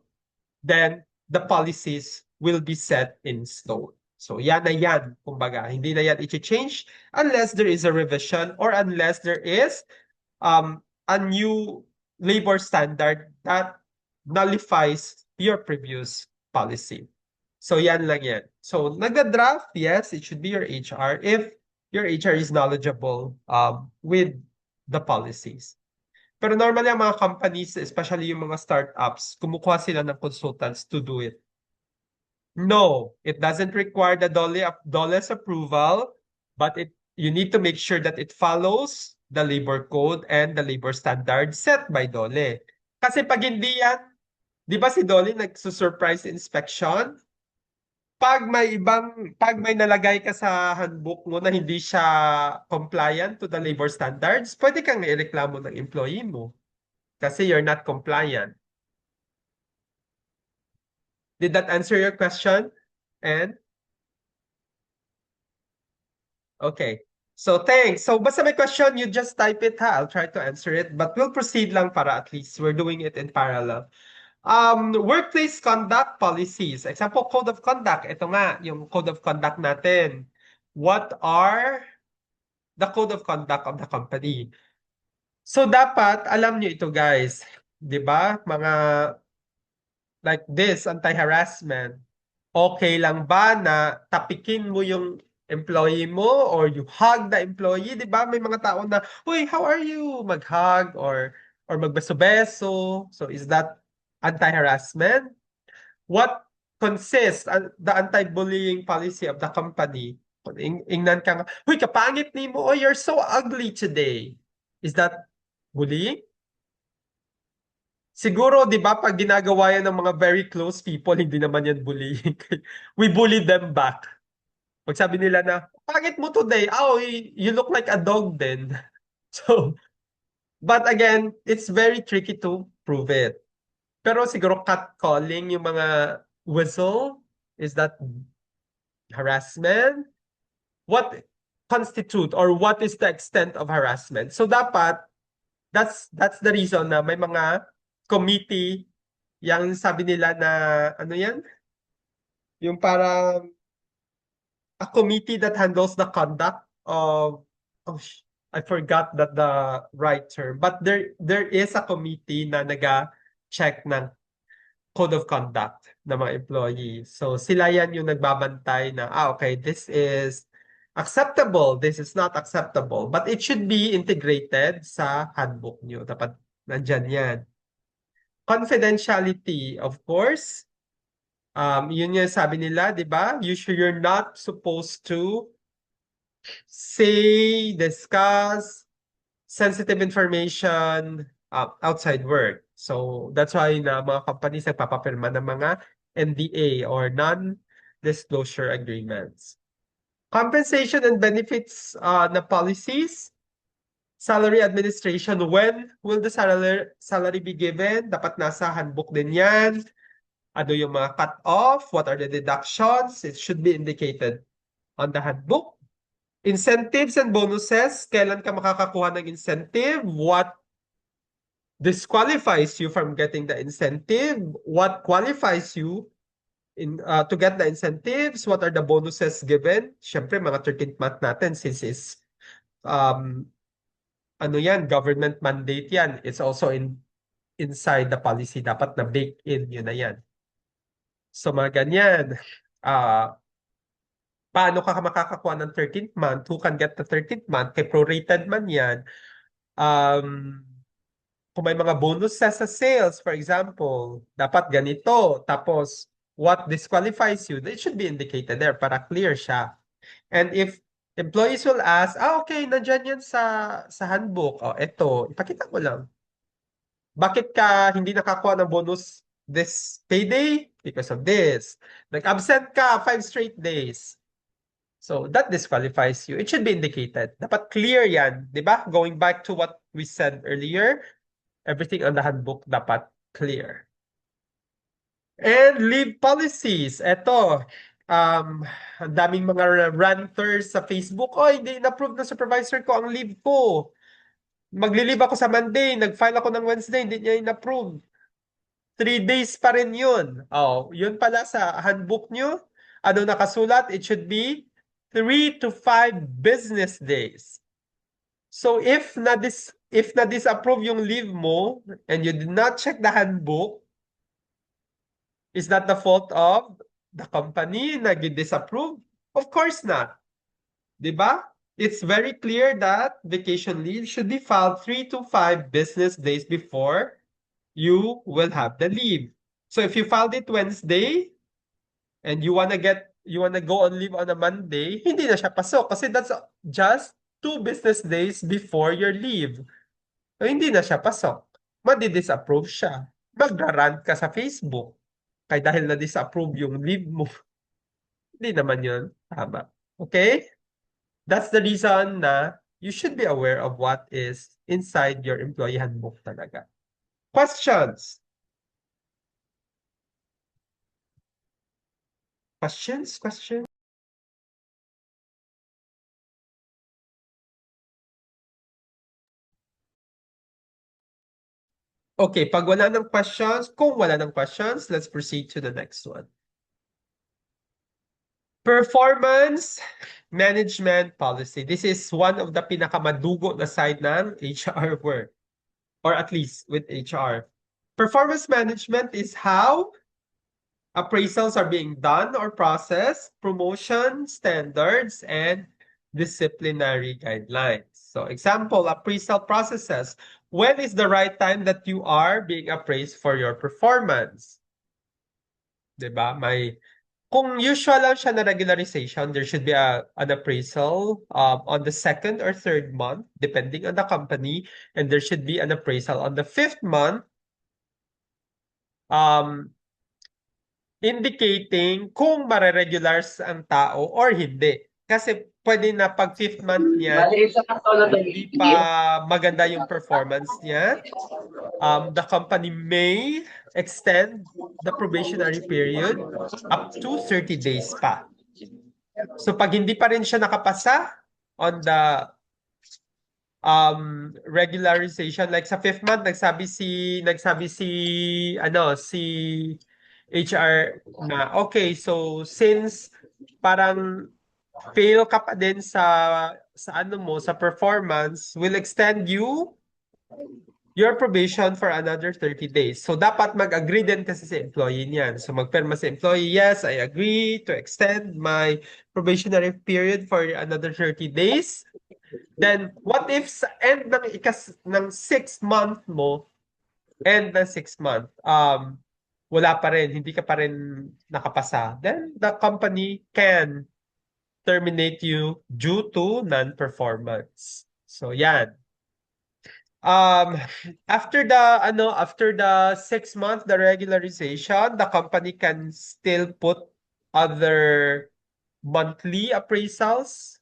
then the policies will be set in stone. So yan na yan, kumbaga. Hindi na yan i-change unless there is a revision or unless there is a new labor standard that nullifies your previous policy. So yan lang yan. So nagda-draft, yes, it should be your HR if your HR is knowledgeable with the policies. Pero normally ang mga companies, especially yung mga startups, kumukuha sila ng consultants to do it. No, it doesn't require the DOLE's approval, but you need to make sure that it follows the labor code and the labor standards set by DOLE. Kasi pag hindi yan, di ba si DOLE nagsusurprise inspection? Pag may nalagay ka sa handbook mo na hindi siya compliant to the labor standards, pwede kang ireklamo ng employee mo kasi you're not compliant. Did that answer your question? And okay. So thanks. So basta may question, you just type it ha. I'll try to answer it, but we'll proceed lang para at least we're doing it in parallel. Workplace conduct policies. Example, code of conduct. Ito nga, yung code of conduct natin. What are the code of conduct of the company? So dapat, alam nyo ito guys. Di ba? Mga like this, anti-harassment. Okay lang ba na tapikin mo yung employee mo or you hug the employee? Di ba? May mga tao na, uy, how are you? Mag-hug or magbeso-beso. So is that anti-harassment? What consists the anti-bullying policy of the company? Ingnan ka nga, huy, kapangit ni mo, oh, you're so ugly today. Is that bullying? Siguro, di ba, pag ginagawa yan ng mga very close people, hindi naman yan bullying. We bully them back. Pag sabi nila na, pangit mo today, oh, you look like a dog then. So, but again, it's very tricky to prove it. Pero siguro catcalling yung mga whistle, is that harassment? What constitute or what is the extent of harassment? So dapat, that's the reason na may mga committee, yung sabi nila na, ano yan? Yung parang a committee that handles the conduct of, I forgot the right term, but there is a committee na naga-check ng code of conduct ng mga employee. So sila yan yung nagbabantay na, okay, this is acceptable, this is not acceptable. But it should be integrated sa handbook nyo. Dapat nandyan yan. Confidentiality, of course. Yun yung sabi nila, di ba? You're not supposed to say, discuss sensitive information outside work. So that's why na mga companies nagpapapirma ng mga NDA or non-disclosure agreements. Compensation and benefits na policies. Salary administration, when will the salary be given? Dapat nasa handbook din yan. Ano yung mga cut-off? What are the deductions? It should be indicated on the handbook. Incentives and bonuses, kailan ka makakakuha ng incentive? What disqualifies you from getting the incentive? What qualifies you to get the incentives? What are the bonuses given? Siyempre, mga 13th month natin since is ano yan, government mandate yan. It's also inside the policy. Dapat na bake in yun na yan. So mga ganyan. Paano ka makakakuha ng 13th month? Who can get the 13th month? Kay prorated man yan. Kung may mga bonus sa sales, for example, dapat ganito. Tapos, what disqualifies you, it should be indicated there para clear siya. And if employees will ask, okay, nandyan yan sa handbook. Eto, ipakita ko lang. Bakit ka hindi nakakuha ng bonus this payday? Because of this. Nag-absent ka 5 straight days. So, that disqualifies you. It should be indicated. Dapat clear yan. Diba? Going back to what we said earlier, everything on the handbook dapat clear. And leave policies. Ito, ang daming mga ranters sa Facebook. Hindi in-approve ng supervisor ko ang leave ko. Magli-leave ako sa Monday, nag-file ako ng Wednesday, hindi niya in-approve. 3 days pa rin yun. Yun pala sa handbook nyo. Ano nakasulat? It should be 3 to 5 business days. So if na-disapprove yung leave mo and you did not check the handbook, is that the fault of the company na disapprove? Of course not. Diba? It's very clear that vacation leave should be filed 3 to 5 business days before you will have the leave. So if you filed it Wednesday and you wanna go on leave on a Monday, hindi na siya pasok kasi that's just 2 business days before your leave. So, hindi na siya pasok. Madi-disapprove siya. Magra-rant ka sa Facebook. Kaya dahil na-disapprove yung leave mo. Hindi naman yun tama. Okay? That's the reason na you should be aware of what is inside your employee handbook talaga. Questions? Questions? Okay, pag wala ng questions, kung wala ng questions, let's proceed to the next one. Performance management policy. This is one of the pinakamadugo na side ng HR work, or at least with HR. Performance management is how appraisals are being done or processed, promotion standards, and disciplinary guidelines. So example, appraisal processes. When is the right time that you are being appraised for your performance? Diba? Kung usual lang siya na regularization, there should be an appraisal on the 2nd or 3rd month, depending on the company, and there should be an appraisal on the 5th month, indicating kung mare-regulars ang tao or hindi. Kasi pwede na pag 5th month niya, hindi pa maganda yung performance niya. The company may extend the probationary period up to 30 days pa. So pag hindi pa rin siya nakapasa on the regularization, like sa 5th month, nagsabi si HR na, okay, so since parang fail ka pa din sa sa ano mo, sa performance, will extend your probation for another 30 days. So, dapat mag-agree din kasi sa employee niyan. So, magpirma sa employee, yes, I agree to extend my probationary period for another 30 days. Then, what if sa end ng 6 month mo, end ng 6 month, wala pa rin, hindi ka pa rin nakapasa, then the company can terminate you due to non-performance. So, yan. Um, after the 6 month, the regularization, the company can still put other monthly appraisals,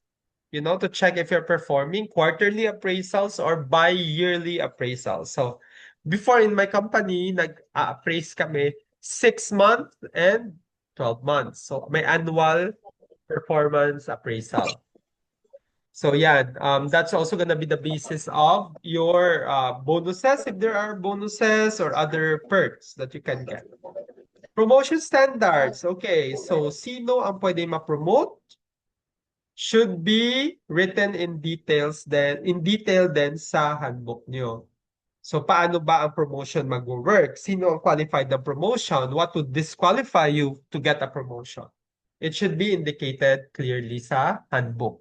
to check if you're performing, quarterly appraisals or bi-yearly appraisals. So, before in my company, nag-appraise kami 6 months and 12 months. So, may annual performance appraisal. So yan, that's also gonna be the basis of your bonuses, if there are bonuses or other perks that you can get. Promotion standards. Okay, so sino ang pwede ma-promote? Should be written in detail then sa handbook nyo. So paano ba ang promotion mag-work? Sino ang qualified na promotion? What would disqualify you to get a promotion? It should be indicated clearly sa handbook.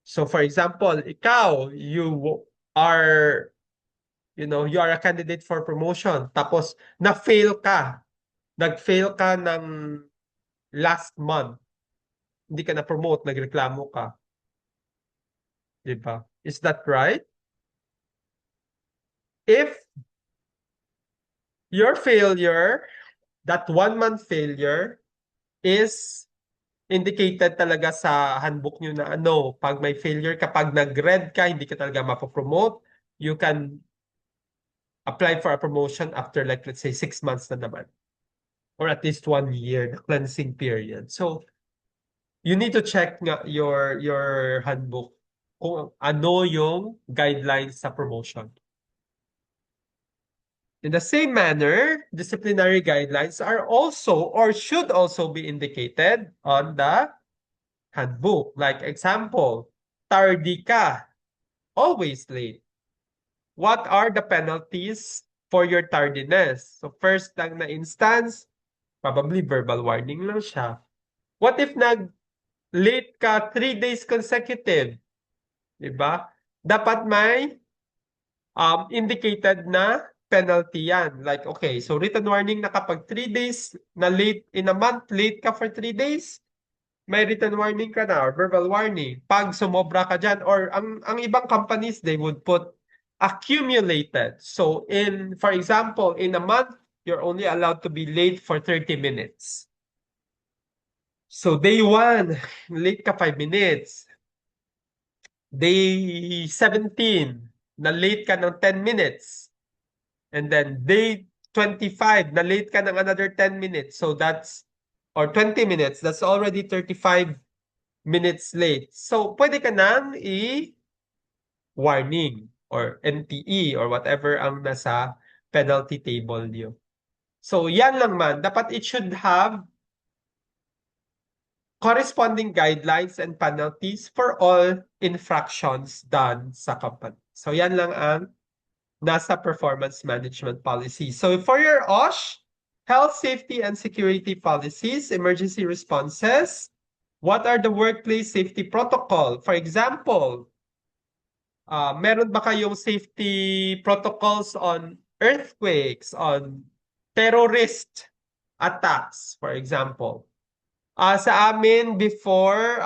So for example, ikaw, you are a candidate for promotion. Tapos na-fail ka. Nag-fail ka ng last month. Hindi ka na-promote, nagreklamo ka. Diba? Is that right? If your failure, that 1 month failure, is indicated talaga sa handbook nyo na pag may failure, kapag nag-red ka, hindi ka talaga mapopromote, you can apply for a promotion after let's say 6 months na naman. Or at least 1 year, the cleansing period. So, you need to check nga your handbook kung ano yung guidelines sa promotion. In the same manner, disciplinary guidelines are also or should also be indicated on the handbook. Like example, tardy ka, always late. What are the penalties for your tardiness? So first lang na instance, probably verbal warning lang siya. What if nag-late ka 3 days consecutive? Diba? Dapat may indicated na penalty yan. Like, okay, so written warning na kapag 3 days na late in a month, late ka for 3 days, may written warning ka na or verbal warning. Pag sumobra ka dyan, or ang ibang companies, they would put accumulated. So, for example, in a month, you're only allowed to be late for 30 minutes. So, day 1, late ka 5 minutes. Day 17, na late ka ng 10 minutes. And then day 25, na late ka ng another 10 minutes. So or 20 minutes, that's already 35 minutes late. So pwede ka nang warning or NTE or whatever ang nasa penalty table niyo. So yan lang man, dapat it should have corresponding guidelines and penalties for all infractions done sa company. So yan lang ang nasa performance management policy. So for your OSH, health, safety, and security policies, emergency responses, what are the workplace safety protocol? For example, meron ba kayong safety protocols on earthquakes, on terrorist attacks, for example? Sa amin, before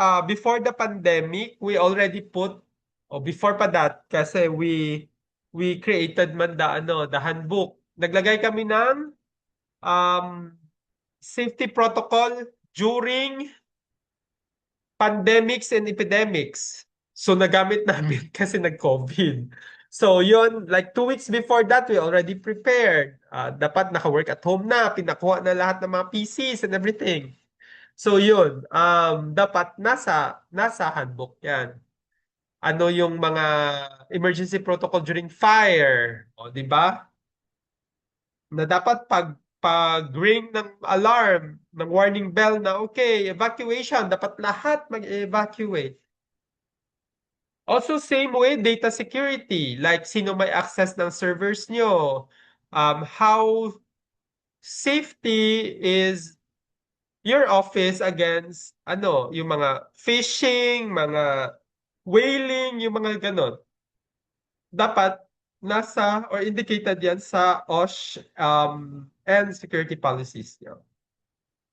the pandemic, we already put, before pa that, kasi we created man the handbook. Naglagay kami ng safety protocol during pandemics and epidemics. So nagamit namin kasi nag-COVID. So yun, like 2 weeks before that, we already prepared. Dapat naka-work at home na, pinakuha na lahat ng mga PCs and everything. So yun, dapat nasa handbook yan. Ano yung mga emergency protocol during fire, di ba? Na dapat pag ring ng alarm, ng warning bell na okay, evacuation, dapat lahat mag-evacuate. Also, same way, data security. Like, sino may access ng servers nyo? How safety is your office against, yung mga phishing, mga whaling, yung mga ganon. Dapat nasa or indicated yan sa OSH and security policies nyo.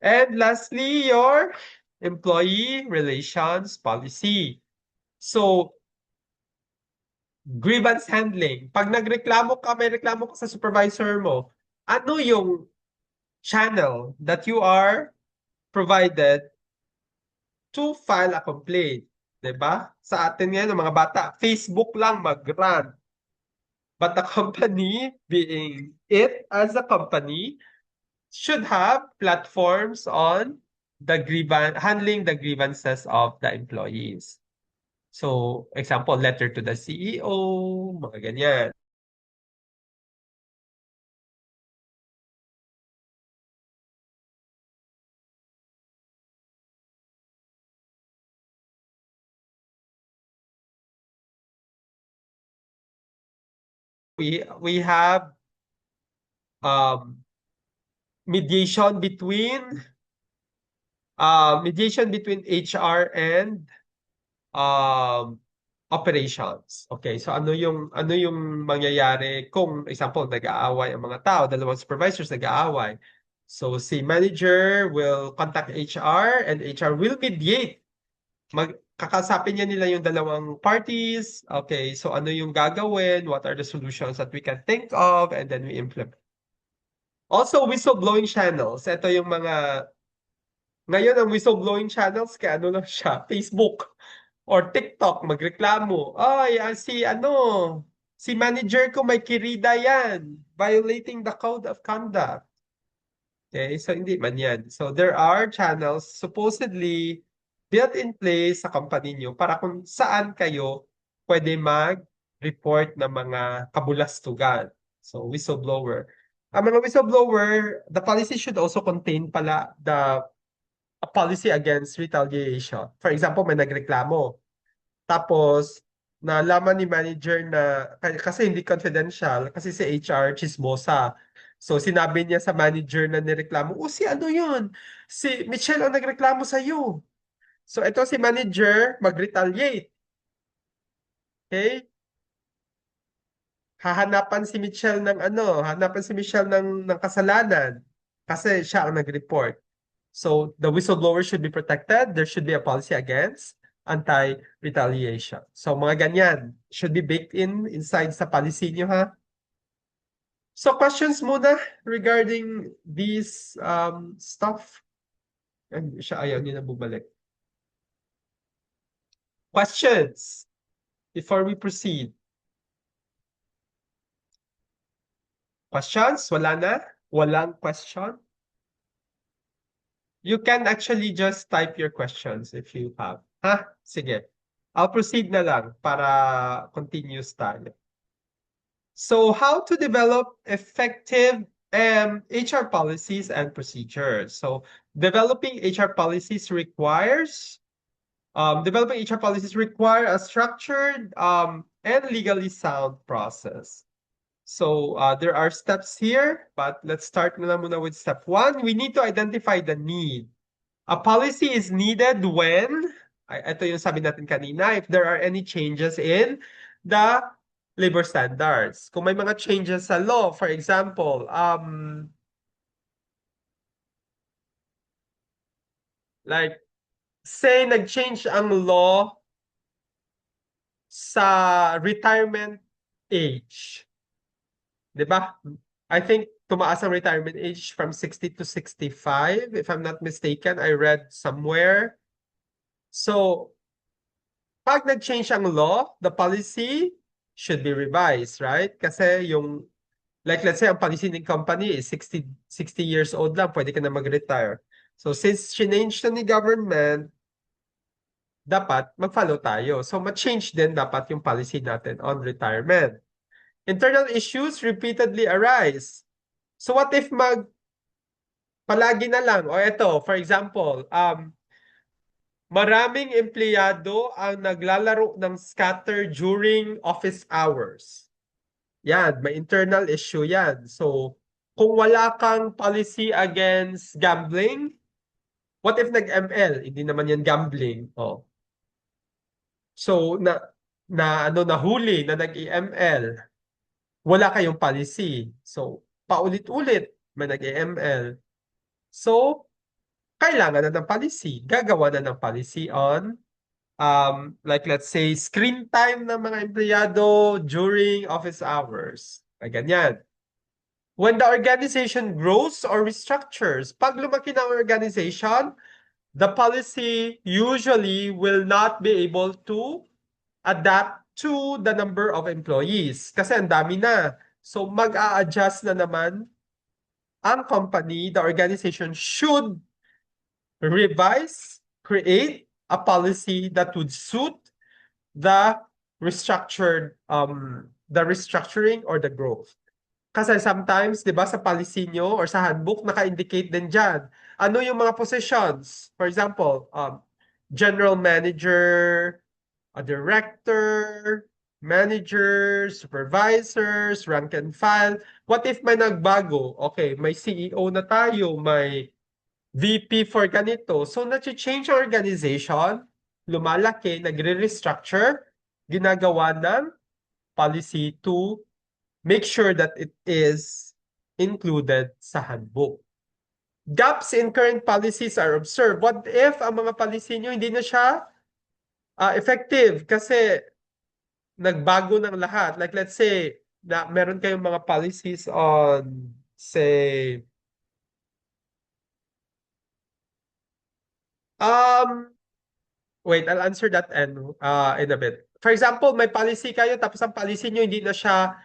And lastly, your employee relations policy. So, grievance handling. Pag may reklamo ka sa supervisor mo, ano yung channel that you are provided to file a complaint? 'Di ba? Sa atin ngayon, ng mga bata, Facebook lang mag-run. But the company, being it as a company, should have platforms on handling the grievances of the employees. So, example, letter to the CEO, mga ganyan. We have mediation between HR and operations. Okay, so ano yung mangyayari kung example nag-aaway ang mga tao, dalawang supervisors nag-aaway. So si manager will contact HR and HR will mediate. Kakasapin niya nila yung dalawang parties. Okay, so ano yung gagawin? What are the solutions that we can think of? And then we implement. Also, whistleblowing channels. Ito yung ngayon ang whistleblowing channels, kaya ano lang siya, Facebook or TikTok, magreklamo. Ay, si manager ko may kirida yan, violating the code of conduct. Okay, so hindi man yan. So there are channels supposedly built in place sa company nyo para kung saan kayo pwede mag-report ng mga kabulastugan. So whistleblower. Ang mga whistleblower, the policy should also contain pala a policy against retaliation. For example, may nagreklamo. Tapos, nalaman ni manager na, kasi hindi confidential, kasi si HR, chismosa. So, sinabi niya sa manager na nireklamo, si ano yun? Si Michelle ang nagreklamo sa'yo. So, ito si manager, mag-retaliate. Okay? Hahanapan si Michelle ng kasalanan kasi siya ang nag-report. So the whistleblower should be protected. There should be a policy against anti-retaliation. So mga ganyan should be baked inside sa policy niyo, ha? So questions muna regarding these stuff. Siya ayaw niya na bumalik. Questions before we proceed. Questions? Wala na? Walang question? You can actually just type your questions if you have. Ha? Sige. I'll proceed na lang para continuous tayo. So, how to develop effective HR policies and procedures. So, developing HR policies require a structured and legally sound process. So there are steps here, but let's start muna with step 1. We need to identify the need. A policy is needed when, ito yung sabi natin kanina, if there are any changes in the labor standards. Kung may mga changes sa law, for example, like, say nag-change ang law sa retirement age. Diba? I think tumaas ang retirement age from 60 to 65, if I'm not mistaken. I read somewhere. So, pag nag-change ang law, the policy should be revised, right? Kasi let's say, ang policy ng company is 60 years old lang, pwede ka na mag-retire. So, since change na ni government, dapat mag-follow tayo. So, ma-change din dapat yung policy natin on retirement. Internal issues repeatedly arise. So what if palagi na lang, o ito, for example, Maraming empleyado ang naglalaro ng scatter during office hours. Yan, may internal issue yan. So, kung wala kang policy against gambling, what if nag-ML? Hindi naman yan gambling. Oh. So, nahuli na nag-EML, wala kayong policy. So, paulit-ulit may nag-EML. So, kailangan na ng policy. Gagawa na ng policy on like let's say screen time ng mga empleyado during office hours. Ay ganyan. When the organization grows or restructures, pag lumaki ng organization, the policy usually will not be able to adapt to the number of employees kasi ang dami na. So mag-a-adjust na naman ang company, the organization should revise, create a policy that would suit the restructuring or the growth. Kasi sometimes, di ba, sa policy nyo or sa handbook, naka-indicate din dyan. Ano yung mga positions? For example, general manager, a director, managers, supervisors, rank and file. What if may nagbago? Okay, may CEO na tayo, may VP for ganito. So, na-change ang organization, lumalaki, nagre-restructure, ginagawa ng policy to make sure that it is included sa handbook. Gaps in current policies are observed. What if ang mga policy nyo hindi na siya effective kasi nagbago ng lahat? Like let's say, na meron kayong mga policies on, say, wait, I'll answer that in a bit. For example, may policy kayo tapos ang policy nyo hindi na siya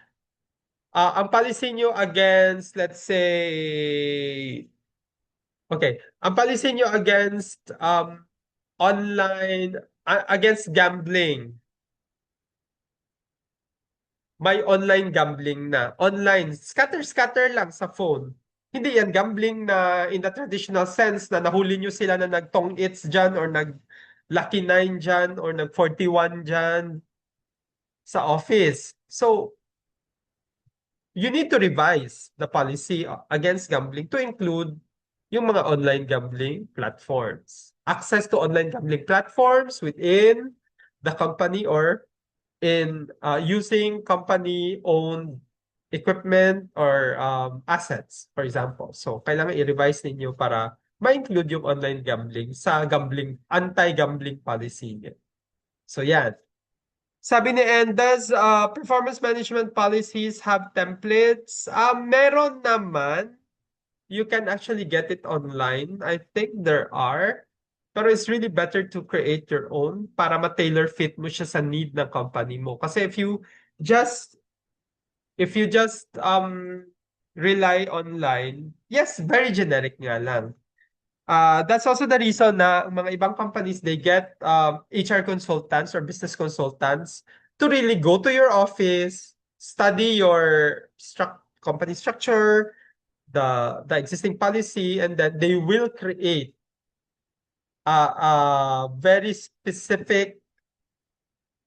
ang policy nyo against, let's say, okay, ang policy nyo against online, against gambling. May online gambling na. Online, scatter lang sa phone. Hindi yan gambling na in the traditional sense na nahuli nyo sila na nag-tong its dyan or nag-lucky 9 dyan or nag-41 dyan sa office. So, you need to revise the policy against gambling to include yung mga online gambling platforms. Access to online gambling platforms within the company or in using company-owned equipment or assets, for example. So, kailangan i-revise ninyo para ma-include yung online gambling sa anti-gambling policy niya. So, yan. Sabi ni Ann, does performance management policies have templates? Meron naman. You can actually get it online. I think there are. Pero it's really better to create your own para ma-tailor fit mo siya sa need ng company mo. Kasi if you just rely online, yes, very generic nga lang. That's also the reason na mga ibang companies, they get HR consultants or business consultants to really go to your office, study your company structure, the existing policy, and then they will create a very specific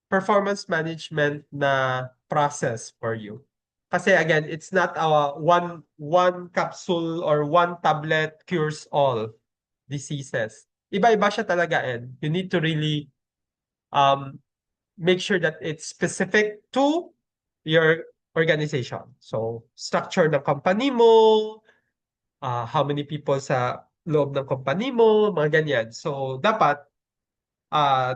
performance management na process for you. Kasi again, it's not one capsule or one tablet cures all diseases. Iba-iba siya talaga, and you need to really make sure that it's specific to your organization. So, structure ng company mo, how many people sa loob ng company mo, mga ganyan. So, dapat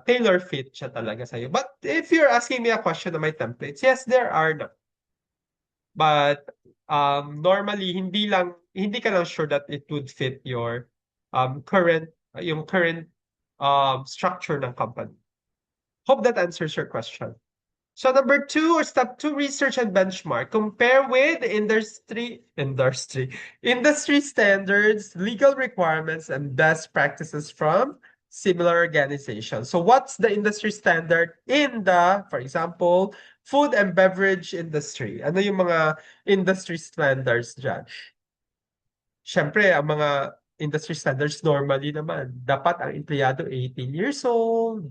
tailor fit siya talaga sa'yo. But if you're asking me a question on my templates, yes, there are na. But normally, hindi ka lang sure that it would fit your current structure ng company. Hope that answers your question. So number 2 or step 2, research and benchmark. Compare with industry standards, legal requirements, and best practices from similar organizations. So what's the industry standard in the, for example, food and beverage industry? Ano yung mga industry standards dyan? Siyempre, ang mga industry standards normally naman, dapat ang empleyado 18 years old,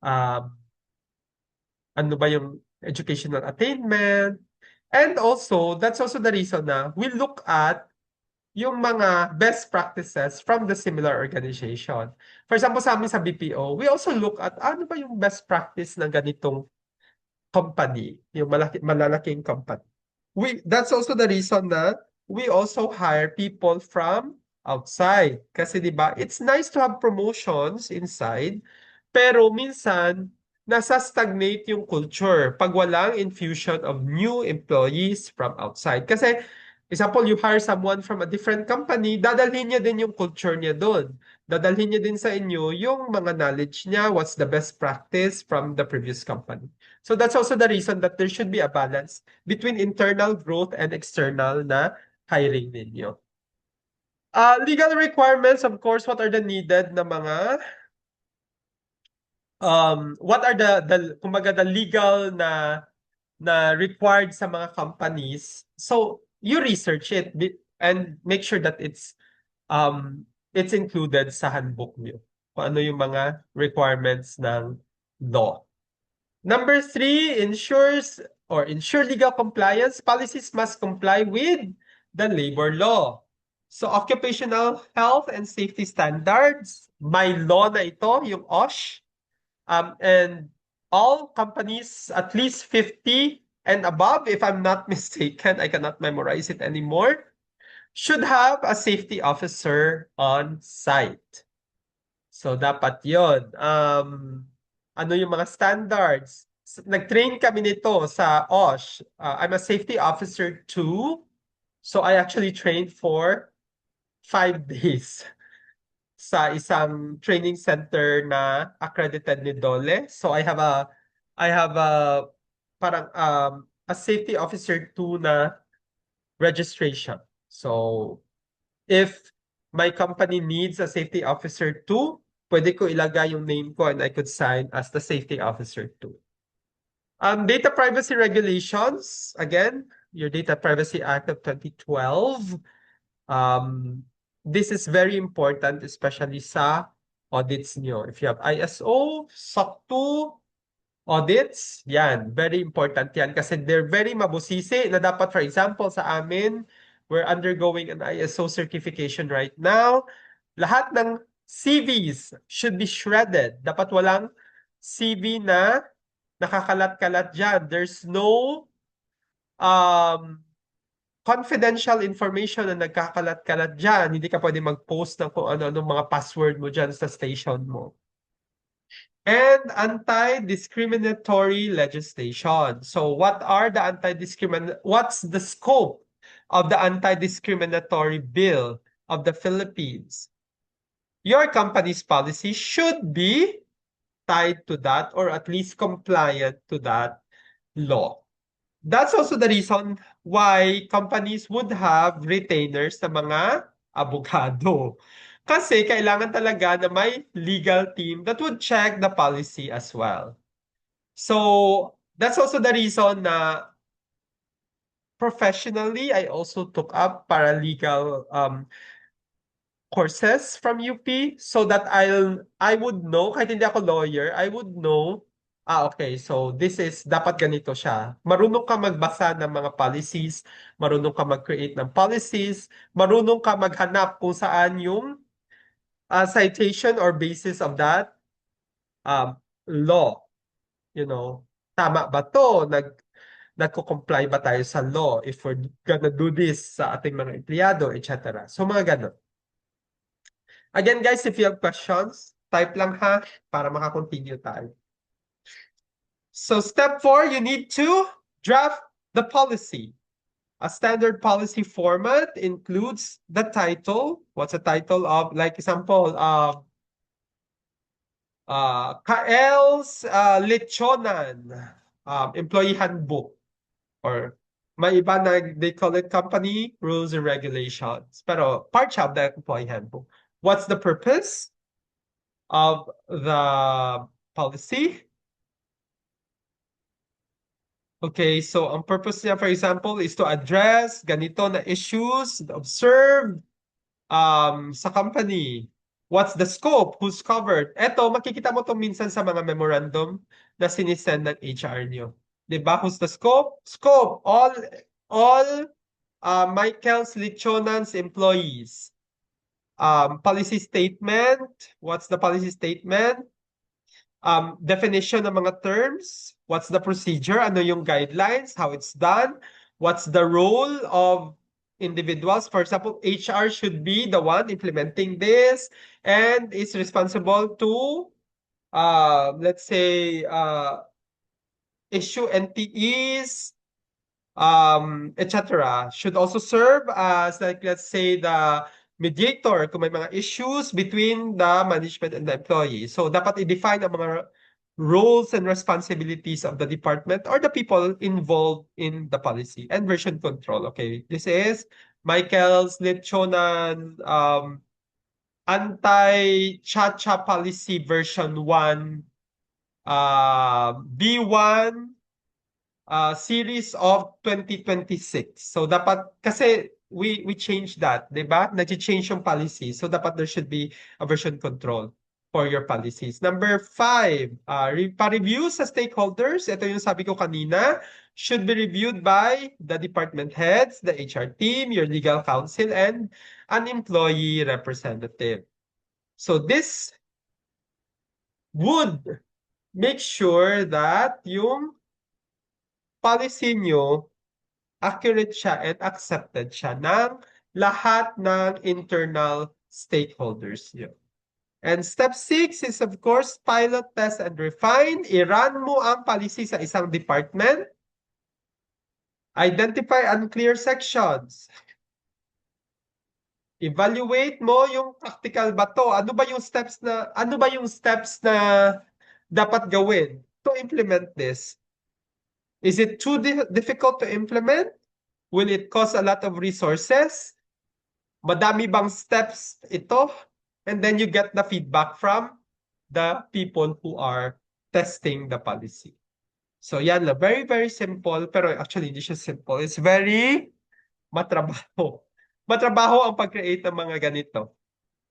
ano ba yung educational attainment, and also, that's also the reason na we look at yung mga best practices from the similar organization. For example, sa amin sa BPO, we also look at ano ba yung best practice ng ganitong company, yung malalaking company. That's also the reason na we also hire people from outside. Kasi di ba, it's nice to have promotions inside, pero minsan, nasa stagnate yung culture pag walang infusion of new employees from outside. Kasi, example, you hire someone from a different company, dadalhin niya din yung culture niya doon. Dadalhin niya din sa inyo yung mga knowledge niya, what's the best practice from the previous company. So that's also the reason that there should be a balance between internal growth and external na hiring ninyo. Legal requirements, of course, what are the needed na mga what are the kumbaga the legal na required sa mga companies. So you research it and make sure that it's included sa handbook niyo. Kung ano yung mga requirements ng law. Number 3, ensure legal compliance. Policies must comply with the labor law. So occupational health and safety standards, may law na ito, yung OSH. And all companies, at least 50 and above, if I'm not mistaken, I cannot memorize it anymore, should have a safety officer on site. So dapat yon. Ano yung mga standards? Nag-train kami nito sa OSH. I'm a safety officer too. So I actually trained for 5 days sa isang training center na accredited ni DOLE. So I have a parang a safety officer 2 na registration. So if my company needs a safety officer 2, pwede ko ilagay yung name ko and I could sign as the safety officer 2. Data privacy regulations, again, your Data Privacy Act of 2012. This is very important, especially sa audits nyo. If you have ISO, SOC 2 audits, yan, very important yan kasi they're very mabusisi na dapat, for example, sa amin, we're undergoing an ISO certification right now. Lahat ng CVs should be shredded. Dapat walang CV na nakakalat-kalat dyan. There's no confidential information na nagkakalat-kalat dyan. Hindi ka pwede mag-post ng kung ano-ano mga password mo dyan sa station mo. And anti-discriminatory legislation. So what are the what's the scope of the anti-discriminatory bill of the Philippines? Your company's policy should be tied to that or at least compliant to that law. That's also the reason why companies would have retainers na mga abogado. Kasi kailangan talaga na may legal team that would check the policy as well. So that's also the reason na professionally, I also took up paralegal courses from UP so that I would know, kahit hindi ako lawyer, I would know, okay, so this is, dapat ganito siya. Marunong ka magbasa ng mga policies, marunong ka mag-create ng policies, marunong ka maghanap kung saan yung citation or basis of that law. You know, tama ba to? Nagko-comply ba tayo sa law if we're gonna do this sa ating mga empleyado, etc. So mga ganun. Again, guys, if you have questions, type lang ha para makakontinue tayo. So step 4, you need to draft the policy. A standard policy format includes the title. What's the title of, like example, Kael's Lechonan Employee Handbook. Or may iba na they call it company rules and regulations. Pero part siya of the employee handbook. What's the purpose of the policy? Okay, so ang purpose niya, for example, is to address ganito na issues observed sa company. What's the scope? Who's covered? Eto, makikita mo to minsan sa mga memorandum na sinisend ng HR nyo. Diba? Who's the scope? Scope. All Michael's Lichonan's employees. Policy statement. What's the policy statement? Definition ng mga terms. What's the procedure? Ano yung guidelines? How it's done? What's the role of individuals? For example, HR should be the one implementing this and is responsible to, let's say, issue NTEs, etc. Should also serve as, like, let's say, the mediator kung may mga issues between the management and the employee. So, dapat i-define ang mga roles and responsibilities of the department or the people involved in the policy and version control. Okay, this is Michael's Lechonan anti-cha-cha policy version 1 B1 series of 2026. So dapat kasi we changed that, 'di ba? Nag-change yung policy. So dapat there should be a version control for your policies. Number 5, pa-review sa stakeholders. Ito yung sabi ko kanina, should be reviewed by the department heads, the HR team, your legal counsel, and an employee representative. So this would make sure that yung policy nyo, accurate siya and accepted siya ng lahat ng internal stakeholders nyo. And step 6 is, of course, pilot, test, and refine. I-run mo ang policy sa isang department. Identify unclear sections. Evaluate mo yung practical ba to? Ano ba yung steps na dapat gawin to implement this? Is it too difficult to implement? Will it cost a lot of resources? Madami bang steps ito? And then you get the feedback from the people who are testing the policy. So yan lang, very, very simple. Pero actually, hindi siya simple. It's very matrabaho. Matrabaho ang pag-create ng mga ganito.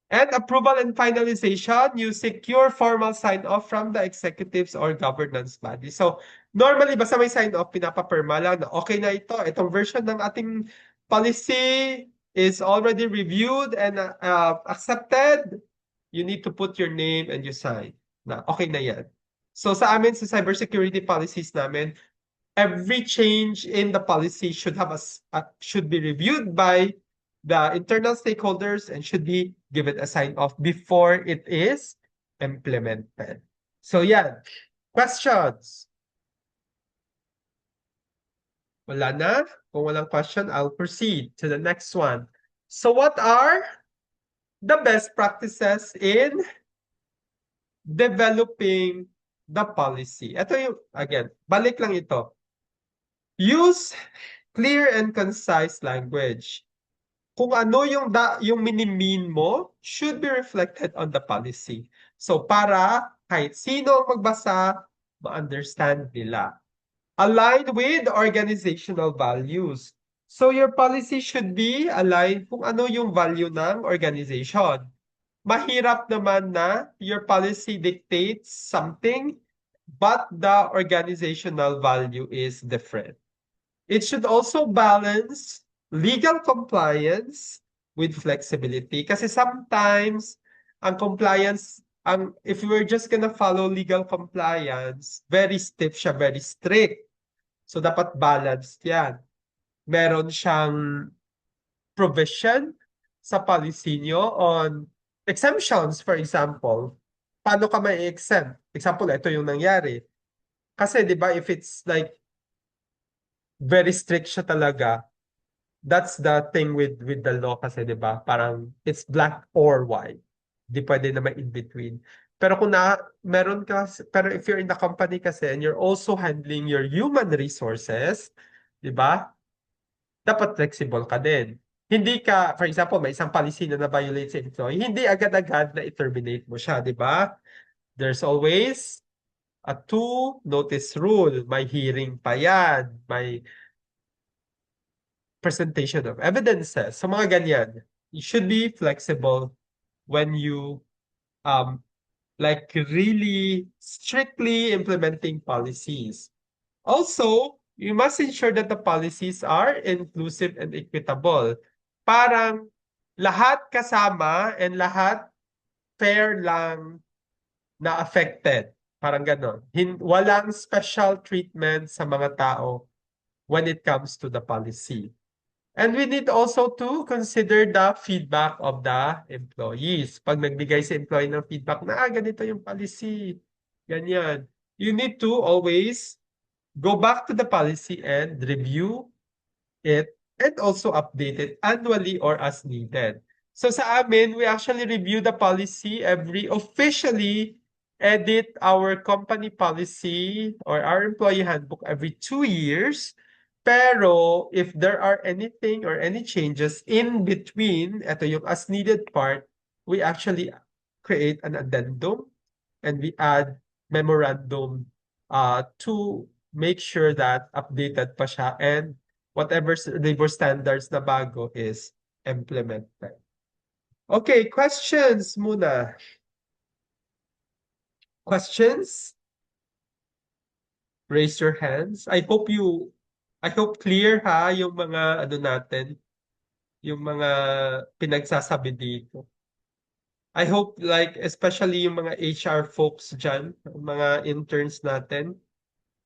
And approval and finalization, you secure formal sign-off from the executives or governance body. So, normally, basta may sign-off, pinapapirma lang na okay na ito. Itong version ng ating policy is already reviewed and accepted. You need to put your name and you sign. Na okay na yan. So, sa amin, sa cybersecurity policies namin, every change in the policy should be reviewed by the internal stakeholders and should be given a sign-off before it is implemented. So yeah, questions? Wala na? Kung walang question, I'll proceed to the next one. So what are the best practices in developing the policy? Ito yung, again, balik lang ito. Use clear and concise language. Kung ano yung minimean mo should be reflected on the policy. So para kahit sino ang magbasa, ma-understand nila. Aligned with organizational values. So your policy should be aligned kung ano yung value ng organization. Mahirap naman na your policy dictates something but the organizational value is different. It should also balance legal compliance with flexibility. Kasi sometimes, ang compliance, if we're just gonna follow legal compliance, very stiff siya, very strict. So, dapat balanced yan. Meron siyang provision sa policy nyo on exemptions, for example. Paano ka may exempt? Example, ito yung nangyari. Kasi, di ba, if it's like very strict siya talaga, that's the thing with the law kasi, di ba? Parang it's black or white. Di pwede na may in-between. Pero kung meron ka, pero if you're in the company kasi and you're also handling your human resources, di ba? Dapat flexible ka din. Hindi ka, for example, may isang policy na na-violate sa employee, hindi agad-agad na i-terminate mo siya, di ba? There's always a 2-notice rule. May hearing pa yan. May presentation of evidences. So mga ganyan. You should be flexible when you like really strictly implementing policies. Also, you must ensure that the policies are inclusive and equitable. Parang lahat kasama and lahat fair lang na affected. Parang ganon. Walang special treatment sa mga tao when it comes to the policy. And we need also to consider the feedback of the employees. Pag nagbigay si employee ng feedback na, ganito yung policy, ganyan. You need to always go back to the policy and review it and also update it annually or as needed. So sa amin, we actually review the policy officially edit our company policy or our employee handbook every 2 years. Pero if there are anything or any changes in between, ito yung as needed part, we actually create an addendum and we add memorandum to make sure that updated pa siya and whatever labor standards na bago is implemented. Okay, questions muna. Questions? Raise your hands. I hope clear ha yung mga ano natin, yung mga pinagsasabi dito. I hope like especially yung mga HR folks dyan, mga interns natin,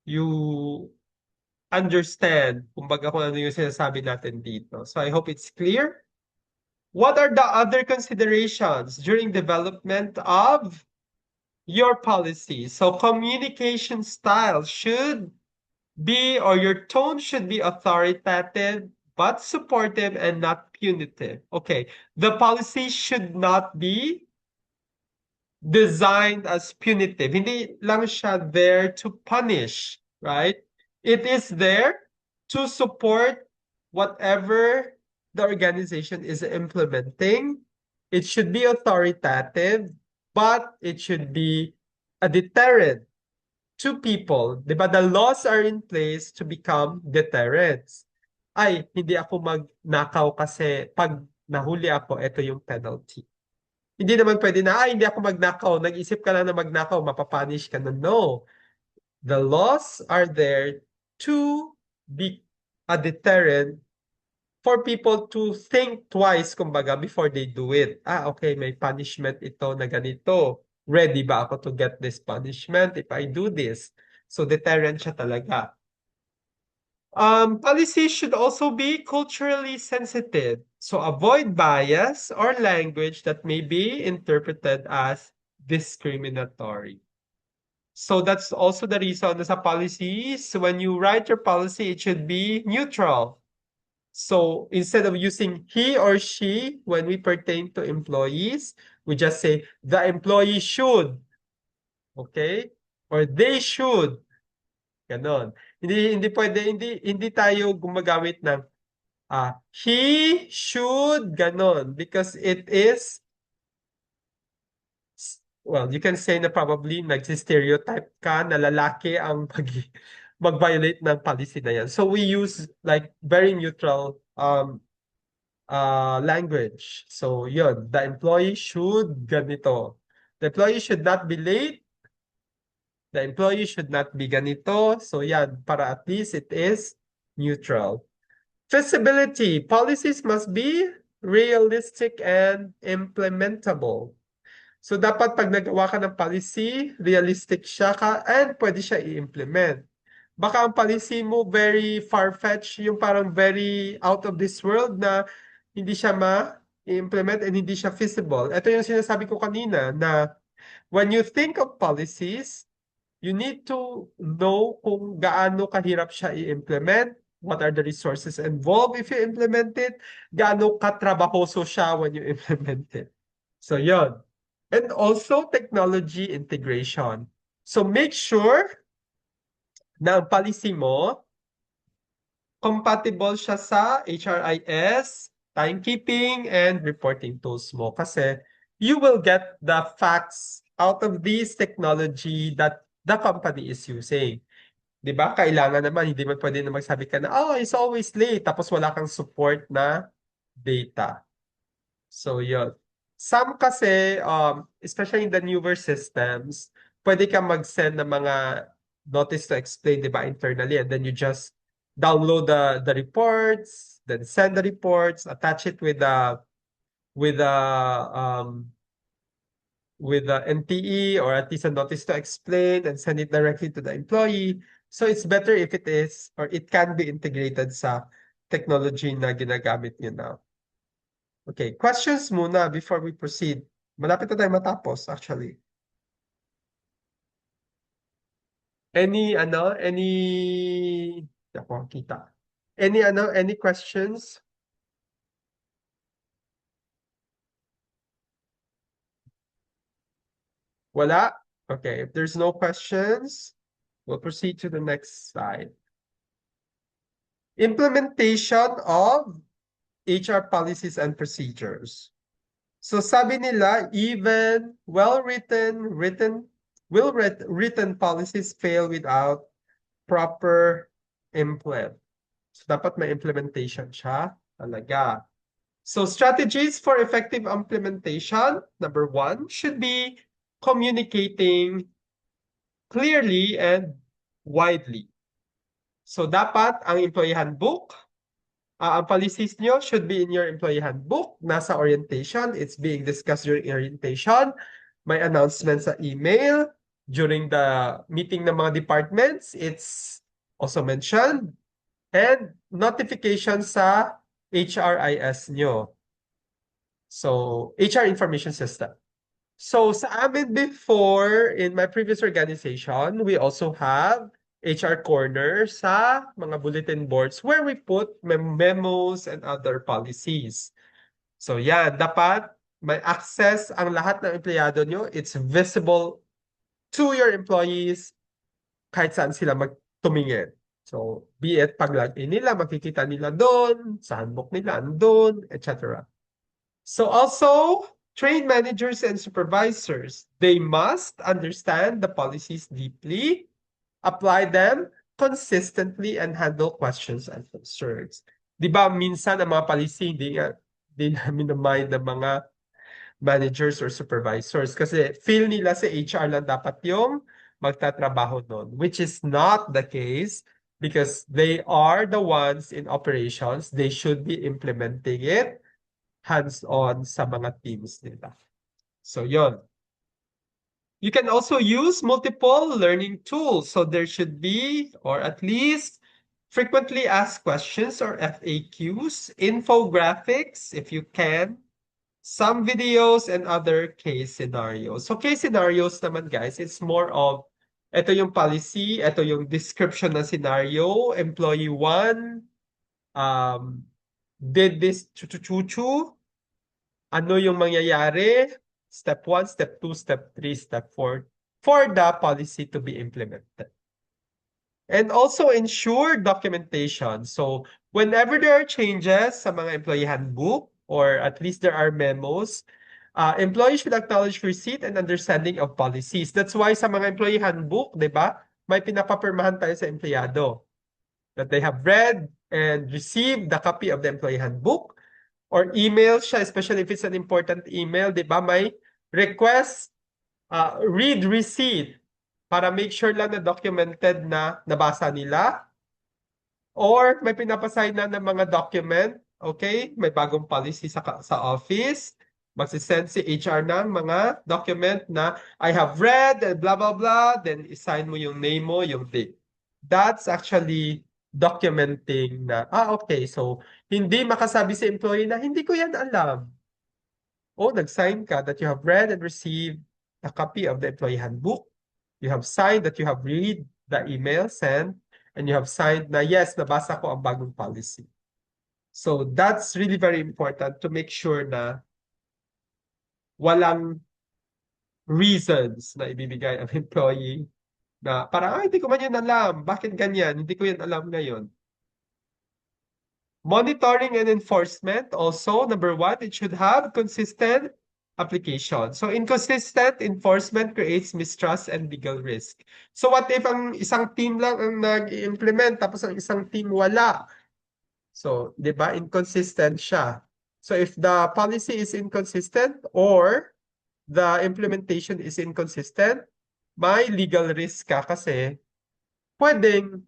you understand kumbaga kung ano yung sinasabi natin dito. So I hope it's clear. What are the other considerations during development of your policy? So communication style should be, or your tone should be authoritative, but supportive and not punitive. Okay, the policy should not be designed as punitive. Hindi lang siya there to punish, right? It is there to support whatever the organization is implementing. It should be authoritative, but it should be a deterrent to people. Diba? The laws are in place to become deterrents. Ay, hindi ako magnakaw kasi pag nahuli ako, ito yung penalty. Hindi naman pwede na, ay, hindi ako magnakaw. Nag-isip ka lang na magnakaw, mapapunish ka na. No. The laws are there to be a deterrent for people to think twice, kumbaga, before they do it. Okay, may punishment ito na ganito. Ready ba ako to get this punishment if I do this? So, deterrent siya talaga. Policy should also be culturally sensitive. So avoid bias or language that may be interpreted as discriminatory. So that's also the reason sa policies, when you write your policy, it should be neutral. So instead of using he or she when we pertain to employees, we just say the employee should. Okay? Or they should. Ganon. Hindi pwede, hindi tayo gumagamit ng he should ganon because it is, well, you can say na probably nag-stereotype ka na lalaki ang mag-violate ng policy na yan. So we use like very neutral language. So yun, the employee should ganito. The employee should not be late. The employee should not be ganito. So yan, para at least it is neutral. Feasibility. Policies must be realistic and implementable. So dapat pag nagawa ka ng policy, realistic siya and pwede siya i-implement. Baka ang policy mo very far-fetched, yung parang very out of this world na hindi siya ma-implement and hindi siya feasible. Ito yung sinasabi ko kanina na when you think of policies, you need to know kung gaano kahirap siya i-implement, what are the resources involved if you implement it, gaano katrabahoso siya when you implement it. So yun. And also technology integration. So make sure na ang policy mo compatible siya sa HRIS, timekeeping, and reporting tools mo. Kasi you will get the facts out of this technology that the company is using. Diba? Kailangan naman, hindi man pwede na magsabi ka na, it's always late, tapos wala kang support na data. So, yun. Some kasi, especially in the newer systems, pwede ka mag-send ng mga notice to explain, di ba, internally, and then you just download the reports, then send the reports, attach it with a with the NTE or at least a notice to explain and send it directly to the employee. So it's better if it is or it can be integrated sa technology na ginagamit niyo now. Okay, questions muna before we proceed. Malapit na tayo matapos actually. Any ako kita. Any questions? Wala? Okay, if there's no questions, we'll proceed to the next slide. Implementation of HR policies and procedures. So sabi nila, even written policies fail without proper implement. So dapat may implementation siya talaga. So strategies for effective implementation, number 1, should be communicating clearly and widely. So dapat ang employee handbook, ang policies nyo should be in your employee handbook. Nasa orientation, it's being discussed during orientation. May announcement sa email. During the meeting ng mga departments, it's also mentioned. And notification sa HRIS nyo. So, HR Information System. So, sa amin before, in my previous organization, we also have HR Corner sa mga bulletin boards where we put memos and other policies. So, yan. Dapat may access ang lahat ng empleyado nyo. It's visible to your employees kahit saan sila magtumingin. So, be it pag-login nila, makikita nila doon, sa handbook nila, doon, etc. So, also, train managers and supervisors, they must understand the policies deeply, apply them consistently, and handle questions and concerns. Di ba, minsan ang mga policy, hindi namin na-mind ng mga managers or supervisors kasi feel nila sa HR lang dapat yung magtatrabaho nun, which is not the case because they are the ones in operations. They should be implementing it hands-on sa mga teams nila. So, yon. You can also use multiple learning tools. So, there should be, or at least, frequently asked questions or FAQs, infographics, if you can, some videos, and other case scenarios. So, case scenarios naman, guys, it's more of, ito yung policy, ito yung description ng scenario, employee 1, did this chu-chu-chu-chu, ano yung mangyayari, step 1, step 2, step 3, step 4, for the policy to be implemented. And also ensure documentation. So whenever there are changes sa mga employee handbook, or at least there are memos, employees should acknowledge receipt and understanding of policies. That's why sa mga employee handbook, di ba, may pinapapirmahan tayo sa empleyado that they have read and received the copy of the employee handbook, or email siya, especially if it's an important email, di ba, may request, read receipt para make sure lang na documented na nabasa nila. Or may pinapasign na ng mga document, okay, may bagong policy sa office, magsisend si HR ng mga document na I have read and blah, blah, blah, then isign mo yung name mo, yung date. That's actually documenting na, okay, so hindi makasabi sa employee na hindi ko yan alam. O nag-sign ka that you have read and received a copy of the employee handbook. You have signed that you have read the email sent, and you have signed na yes, nabasa ko ang bagong policy. So that's really very important to make sure na walang reasons na ibibigay ang employee na parang, hindi ko man yan alam. Bakit ganyan? Hindi ko yan alam ngayon. Monitoring and enforcement also, number 1, it should have consistent application. So inconsistent enforcement creates mistrust and legal risk. So what if ang isang team lang ang nag-implement tapos ang isang team wala? So, di ba, inconsistent siya. So if the policy is inconsistent or the implementation is inconsistent, may legal risk ka kasi pwedeng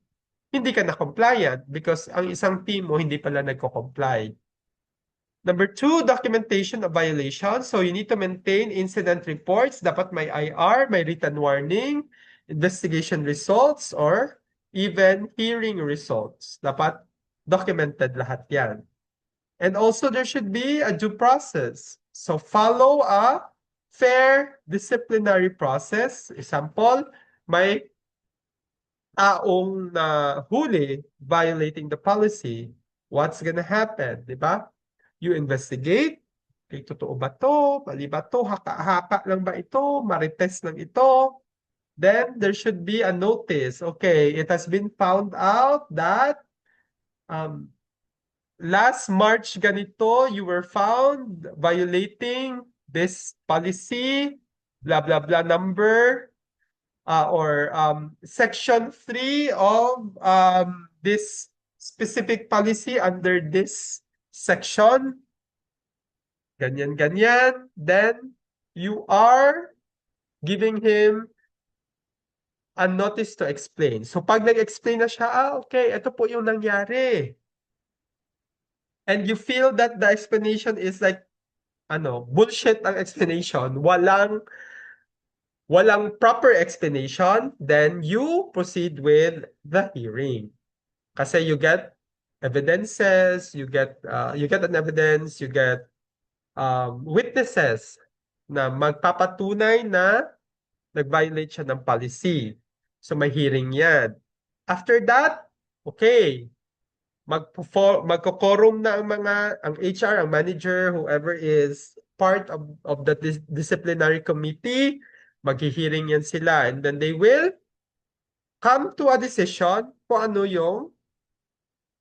hindi ka na compliant because ang isang team mo hindi pala nagko-comply. Number 2, documentation of violation. So you need to maintain incident reports. Dapat may IR, may written warning, investigation results, or even hearing results. Dapat documented lahat yan. And also there should be a due process. So follow a fair disciplinary process. Example, may taong na huli violating the policy. What's gonna happen, di ba? You investigate, kay totoo ba to, mali ba to, haka-haka lang ba ito, marites lang ito. Then there should be a notice. Okay, it has been found out that last March ganito, you were found violating this policy, blah, blah, blah number, or section 3 of this specific policy under this section. Ganyan, ganyan. Then you are giving him a notice to explain. So pag nag-explain na siya, okay, ito po yung nangyari. And you feel that the explanation is like, bullshit ang explanation, walang proper explanation, then you proceed with the hearing. Kasi you get evidences, you get an evidence, you get witnesses na magpapatunay na nag-violate siya ng policy. So may hearing yan. After that, okay, magko-quorum na ang HR, ang manager, whoever is part of the disciplinary committee, maghi-hearing yan sila. And then they will come to a decision kung ano yung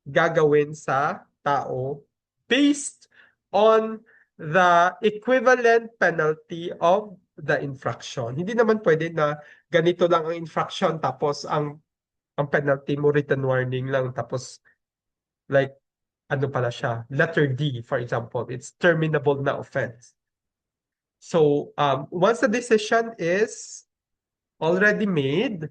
gagawin sa tao based on the equivalent penalty of the infraction. Hindi naman pwede na ganito lang ang infraction tapos ang penalty mo written warning lang tapos like ano pala siya, letter D for example, it's terminable na offense. So once the decision is already made,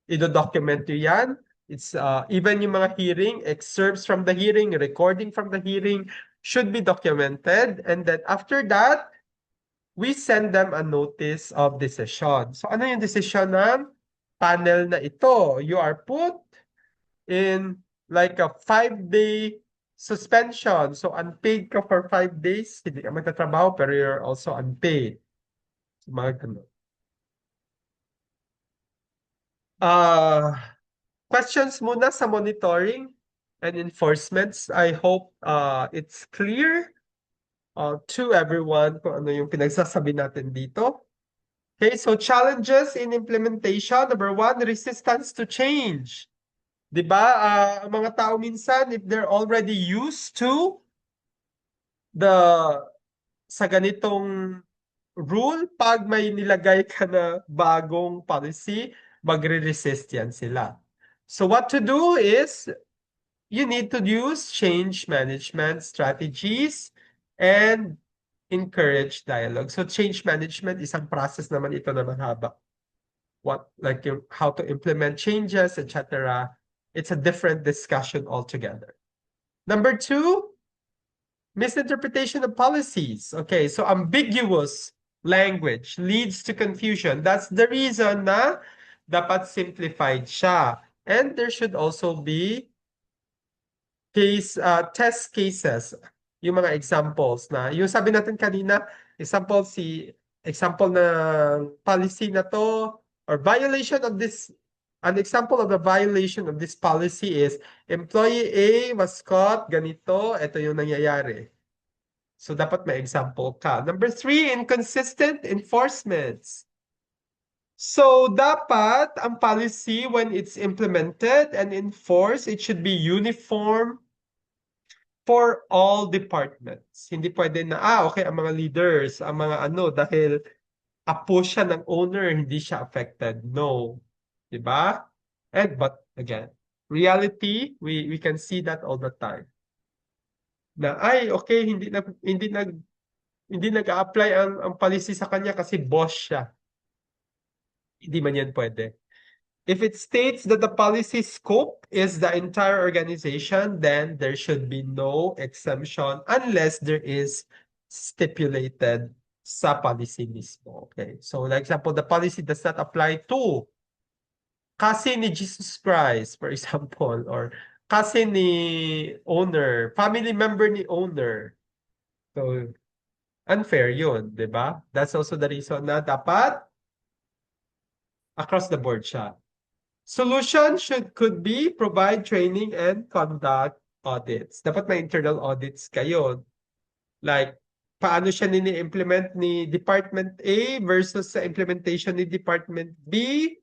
i-document nyo yan. It's even yung mga hearing, excerpts from the hearing, recording from the hearing should be documented. And then after that, we send them a notice of decision. So ano yung decision ng panel na ito? You are put in like a 5-day suspension. So unpaid ka for 5 days, hindi ka magtatrabaho pero you're also unpaid. So, mga ganun. Questions muna sa monitoring and enforcements. I hope it's clear to everyone kung ano yung pinagsasabi natin dito. Okay, so challenges in implementation. Number 1, resistance to change. Diba? Ang mga tao minsan, if they're already used to sa ganitong rule, pag may nilagay ka na bagong policy, magre-resist yan sila. So what to do is, you need to use change management strategies and encourage dialogue. So change management, isang process naman ito na mahaba. How to implement changes, etc. It's a different discussion altogether. Number 2, misinterpretation of policies. Okay, so ambiguous language leads to confusion. That's the reason na dapat simplified siya. And there should also be test cases. Yung mga examples na, yung sabi natin kanina, example na policy na to, or violation of this, an example of the violation of this policy is, employee A was caught, ganito, ito yung nangyayari. So, dapat may example ka. Number 3, inconsistent enforcements. So, dapat ang policy, when it's implemented and enforced, it should be uniform for all departments. Hindi pwede na, okay, ang mga leaders, ang mga dahil apo siya ng owner, hindi siya affected. No. Diba? But again, reality, we can see that all the time. na ay okay hindi nag-a-apply ang policy sa kanya kasi boss siya. Hindi man yan pwede. If it states that the policy scope is the entire organization, then there should be no exemption unless there is stipulated sa policy mismo. Okay. So, like example, the policy does not apply to kasi ni Jesus Christ, for example, or kasi ni owner, family member ni owner. So, unfair yun, di ba? That's also the reason na dapat across the board siya. Solution could be provide training and conduct audits. Dapat may internal audits kayo. Like, paano siya nini-implement ni Department A versus sa implementation ni Department B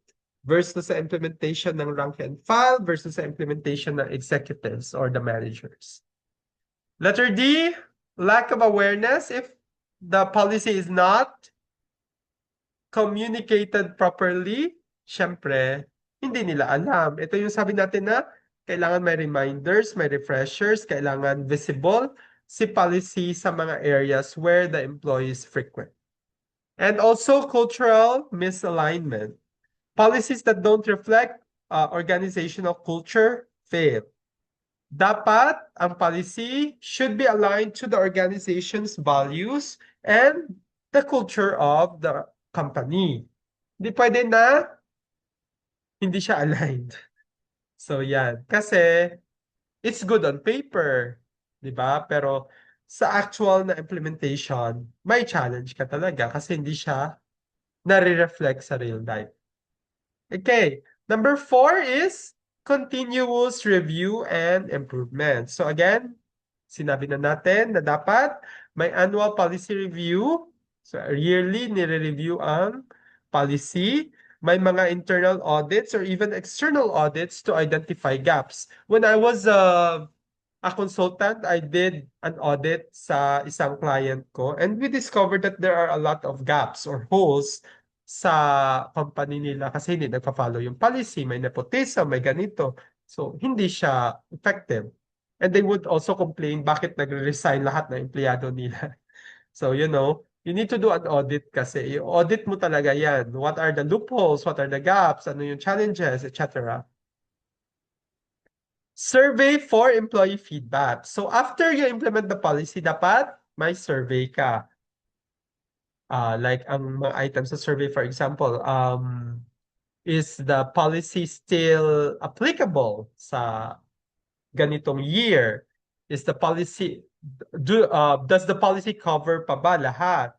versus sa implementation ng rank and file versus sa implementation ng executives or the managers. Letter D, lack of awareness if the policy is not communicated properly. Syempre, hindi nila alam. Ito yung sabi natin na kailangan may reminders, may refreshers, kailangan visible si policy sa mga areas where the employees frequent. And also cultural misalignment. Policies that don't reflect organizational culture fail. Dapat ang policy should be aligned to the organization's values and the culture of the company. Hindi pwede na hindi siya aligned. So yan. Kasi it's good on paper, di ba? Pero sa actual na implementation, may challenge ka talaga kasi hindi siya nare-reflect sa real life. Okay. Number 4 is continuous review and improvement. So again, sinabi na natin na dapat may annual policy review. So yearly nire-review ang policy. May mga internal audits or even external audits to identify gaps. When I was a consultant, I did an audit sa isang client ko and we discovered that there are a lot of gaps or holes sa company nila kasi hindi nagpa-follow yung policy, may nepotism, may ganito. So, hindi siya effective. And they would also complain bakit nagre-resign lahat ng empleyado nila. So, you need to do an audit kasi. I-audit mo talaga yan. What are the loopholes? What are the gaps? Ano yung challenges, etc. Survey for employee feedback. So, after you implement the policy, dapat may survey ka. Like ang mga items sa survey, for example, is the policy still applicable sa ganitong year? Is the policy does the policy cover pa ba lahat?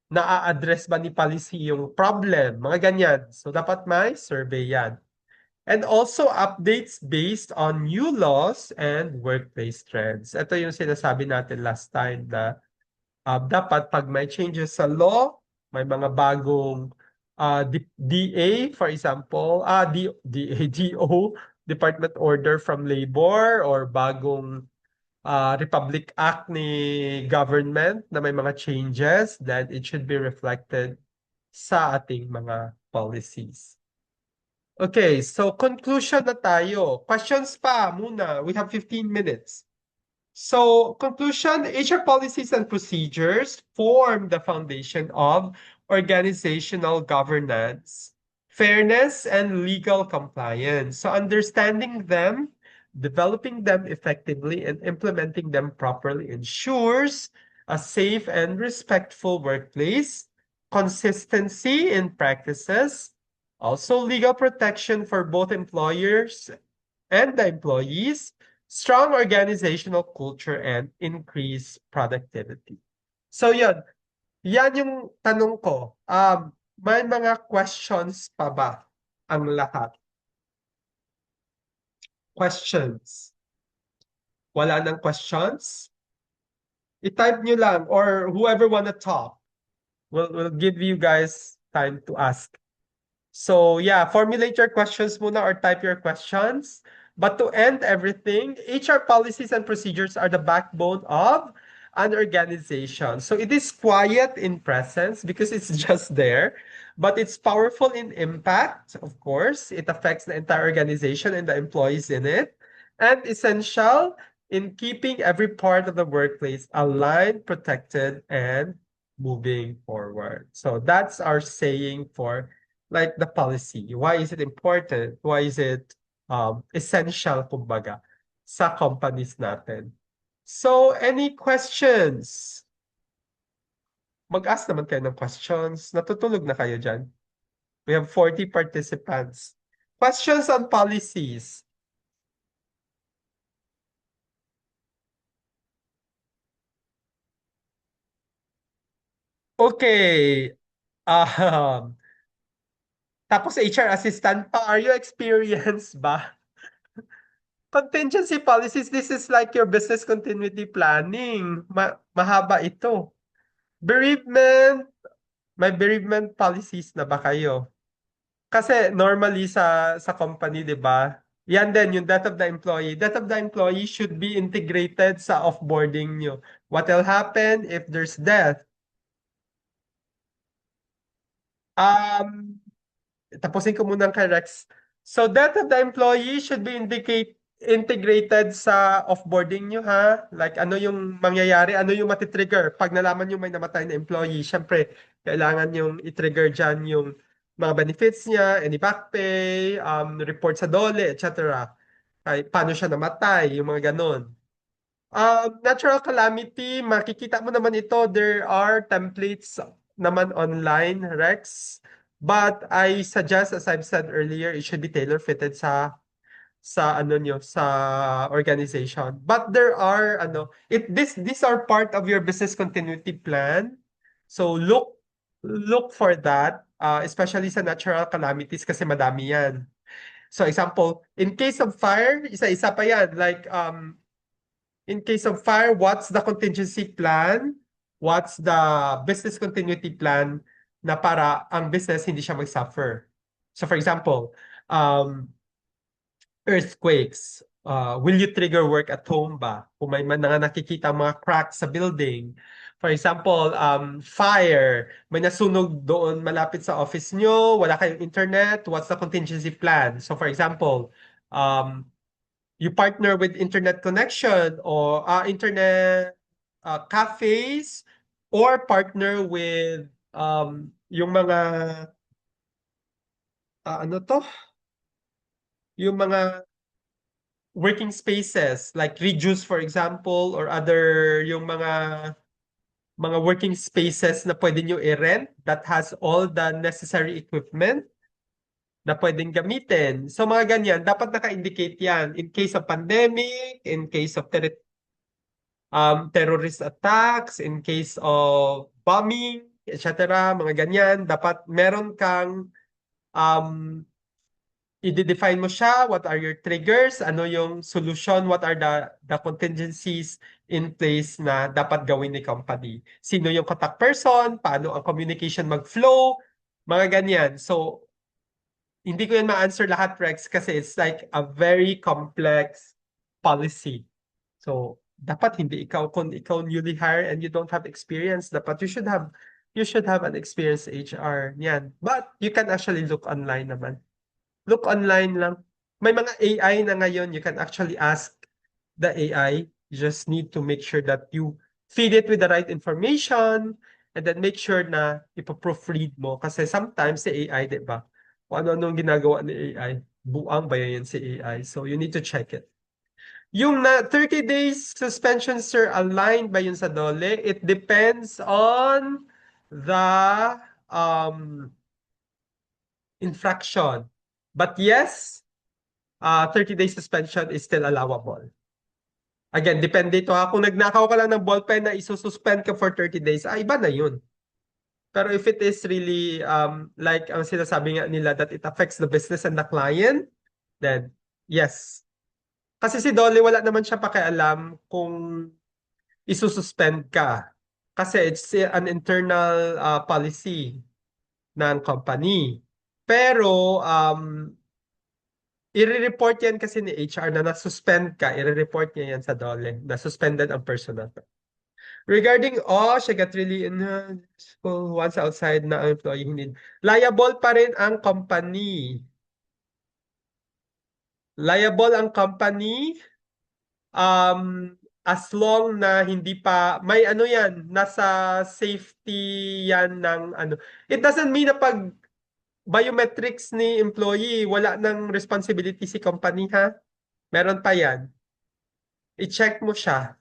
Na-address ba ni policy yung problem? Mga ganyan. So dapat may survey yan. And also updates based on new laws and workplace trends. Ito yung sinasabi natin last time na dapat pag may changes sa law, may mga bagong DA, for example, DO, Department Order from Labor, or bagong Republic Act ni government na may mga changes, then it should be reflected sa ating mga policies. Okay, so conclusion na tayo. Questions pa muna. We have 15 minutes. So, conclusion, HR policies and procedures form the foundation of organizational governance, fairness, and legal compliance. So, understanding them, developing them effectively, and implementing them properly ensures a safe and respectful workplace, consistency in practices, also legal protection for both employers and the employees, strong organizational culture, and increased productivity. So yan yung tanong ko. May mga questions pa ba ang lahat? Questions? Wala nang questions? I-type nyo lang or whoever wanna talk. We'll give you guys time to ask. So yeah, formulate your questions muna or type your questions. But to end everything, HR policies and procedures are the backbone of an organization. So it is quiet in presence because it's just there, but it's powerful in impact, of course. It affects the entire organization and the employees in it. And essential in keeping every part of the workplace aligned, protected, and moving forward. So that's our saying for like the policy. Why is it important? Why is it essential, kumbaga, sa companies natin? So, any questions? Mag-ask naman kayo ng questions. Natutulog na kayo dyan. We have 40 participants. Questions on policies. Okay. Tapos HR assistant pa, are you experienced ba? Contingency policies, this is like your business continuity planning. Mahaba ito. Bereavement, may bereavement policies na ba kayo? Kasi normally sa company, 'di ba? Yan din yung death of the employee. Death of the employee should be integrated sa offboarding nyo. What will happen if there's death? Um, Tapusin ko muna kay Rex. So death of the employee should be integrated sa offboarding nyo, ha? Like ano yung mangyayari, ano yung matitrigger pag nalaman nyo may namatay na employee. Syempre, kailangan yung i-trigger dyan yung mga benefits niya, any back pay, report sa DOLE, etc. Ay, paano siya namatay, yung mga ganon. Natural calamity, makikita mo naman ito, there are templates naman online, Rex. But I suggest, as I've said earlier, it should be tailor-fitted sa ano nyo, sa organization. But there are these are part of your business continuity plan. So look for that, especially sa natural calamities kasi madami yan. So example, in case of fire, isa-isa pa yan. Like in case of fire, what's the contingency plan? What's the business continuity plan na para ang business hindi siya mag-suffer? So for example, earthquakes. Will you trigger work at home ba? Kung may mga nakikita mga cracks sa building. For example, fire. May nasunog doon malapit sa office nyo, wala kayong internet, what's the contingency plan? So for example, you partner with internet connection or internet cafes or partner with yung mga ano to? Yung mga working spaces like Reduce for example or other yung mga working spaces na pwede nyo i-rent that has all the necessary equipment na pwedeng gamitin. So mga ganyan, dapat naka-indicate yan in case of pandemic, in case of terrorist attacks, in case of bombing, etc. Mga ganyan, dapat meron kang i-define mo siya, what are your triggers, ano yung solution, what are the contingencies in place na dapat gawin ni company. Sino yung contact person, paano ang communication mag-flow, mga ganyan. So, hindi ko yan ma-answer lahat, Rex, kasi it's like a very complex policy. So, dapat hindi ikaw, kung ikaw newly hired and you don't have experience, dapat you should have an experienced HR. Yan. But you can actually look online naman. Look online lang. May mga AI na ngayon, you can actually ask the AI. You just need to make sure that you feed it with the right information and then make sure na ipo-proofread mo. Kasi sometimes si AI, di ba? Kung ano-anong ginagawa ni AI, buang ba yan si AI? So you need to check it. Yung 30 days suspension, sir, aligned ba yun sa DOLE? It depends on the infraction. But yes, 30 days suspension is still allowable. Again, depende ito ha. Kung nagnakaw ka lang ng ballpen na isususpend ka for 30 days, iba na yun. Pero if it is really, like ang sinasabi nga nila that it affects the business and the client, then yes. Kasi si Dolly, wala naman siya pakialam kung isususpend ka. Kasi it's an internal policy ng company. Pero, i-report yan kasi ni HR na na-suspend ka, i-report niya yan sa DOLE, na suspended ang personnel. Regarding, she got really in once outside na ang employee hindi. Liable pa rin ang company. Liable ang company as long na hindi pa, may ano yan, nasa safety yan ng ano. It doesn't mean na pag biometrics ni employee, wala ng responsibility si company ha. Meron pa yan. I-check mo siya.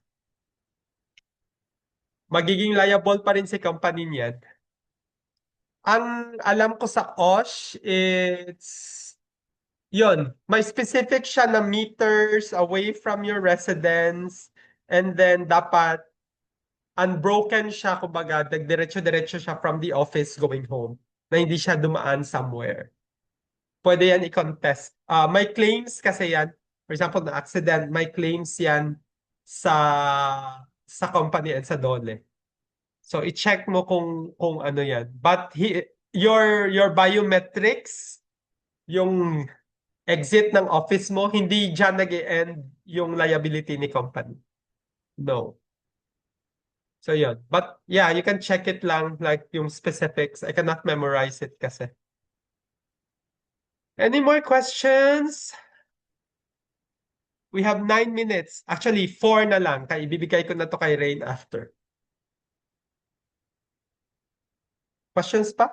Magiging liable pa rin si company niyan. Ang alam ko sa OSH, may specific siya na meters away from your residence, and then dapat unbroken siya, kumbaga, diretso-diretso siya from the office going home, na hindi siya dumaan somewhere. Pwede yan i-contest. May claims kasi yan. For example, na accident, may claims yan sa company and sa DOLE. So i-check mo kung ano yan. But your biometrics, yung exit ng office mo, hindi dyan nag-e-end yung liability ni company. No. So yun. But yeah, you can check it lang, like yung specifics. I cannot memorize it kasi. Any more questions? We have 9 minutes. Actually, 4 na lang. Kaya ibibigay ko na to kay Rain after. Questions pa?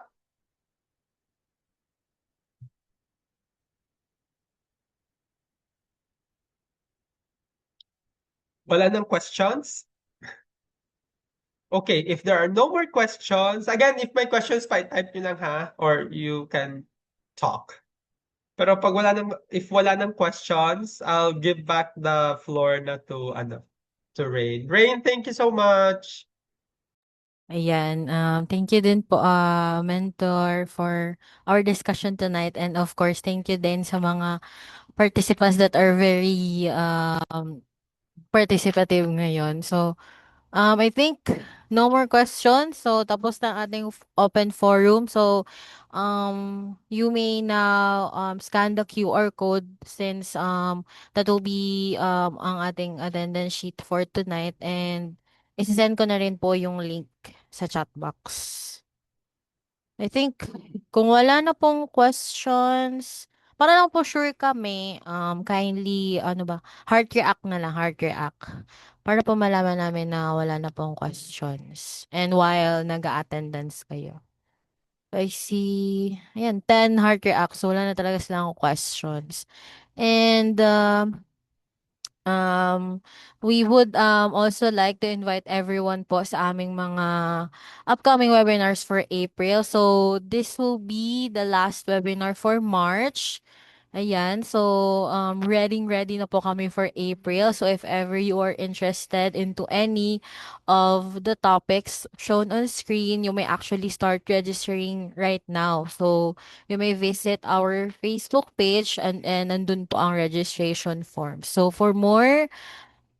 Wala nang questions? Okay, if there are no more questions, again, if may questions pa, type nyo lang ha, or you can talk. Pero if wala nang questions, I'll give back the floor na to Rain. Rain, thank you so much. Ayan, thank you din po, mentor, for our discussion tonight. And of course, thank you din sa mga participants that are very participative ngayon. So, I think no more questions. So, tapos na ang ating open forum. So, you may now scan the QR code since that will be ang ating attendance sheet for tonight. And isisend ko na rin po yung link sa chat box. I think kung wala na pong questions, para lang po sure kami, kindly, heart react na lang, heart react. Para po malaman namin na wala na pong questions. And while nag-attendance kayo. I see, ayan, 10 heart react. So, wala na talaga silang questions. And, we would also like to invite everyone po sa aming mga upcoming webinars for April. So, this will be the last webinar for March. Ayan, so ready na po kami for April. So if ever you are interested into any of the topics shown on screen, you may actually start registering right now. So you may visit our Facebook page and nandun po ang registration form. So for more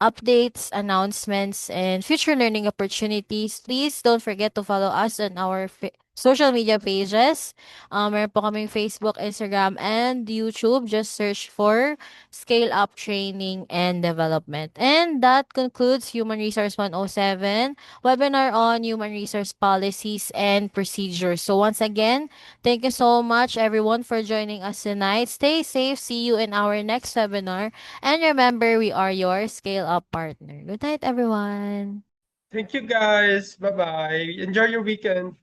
updates, announcements, and future learning opportunities, please don't forget to follow us on our social media pages. Meron po kaming Facebook, Instagram, and YouTube. Just search for Scale Up Training and Development. And that concludes Human Resource 107, webinar on human resource policies and procedures. So once again, thank you so much everyone for joining us tonight. Stay safe. See you in our next webinar. And remember, we are your Scale Up partner. Good night, everyone. Thank you guys. Bye-bye. Enjoy your weekend.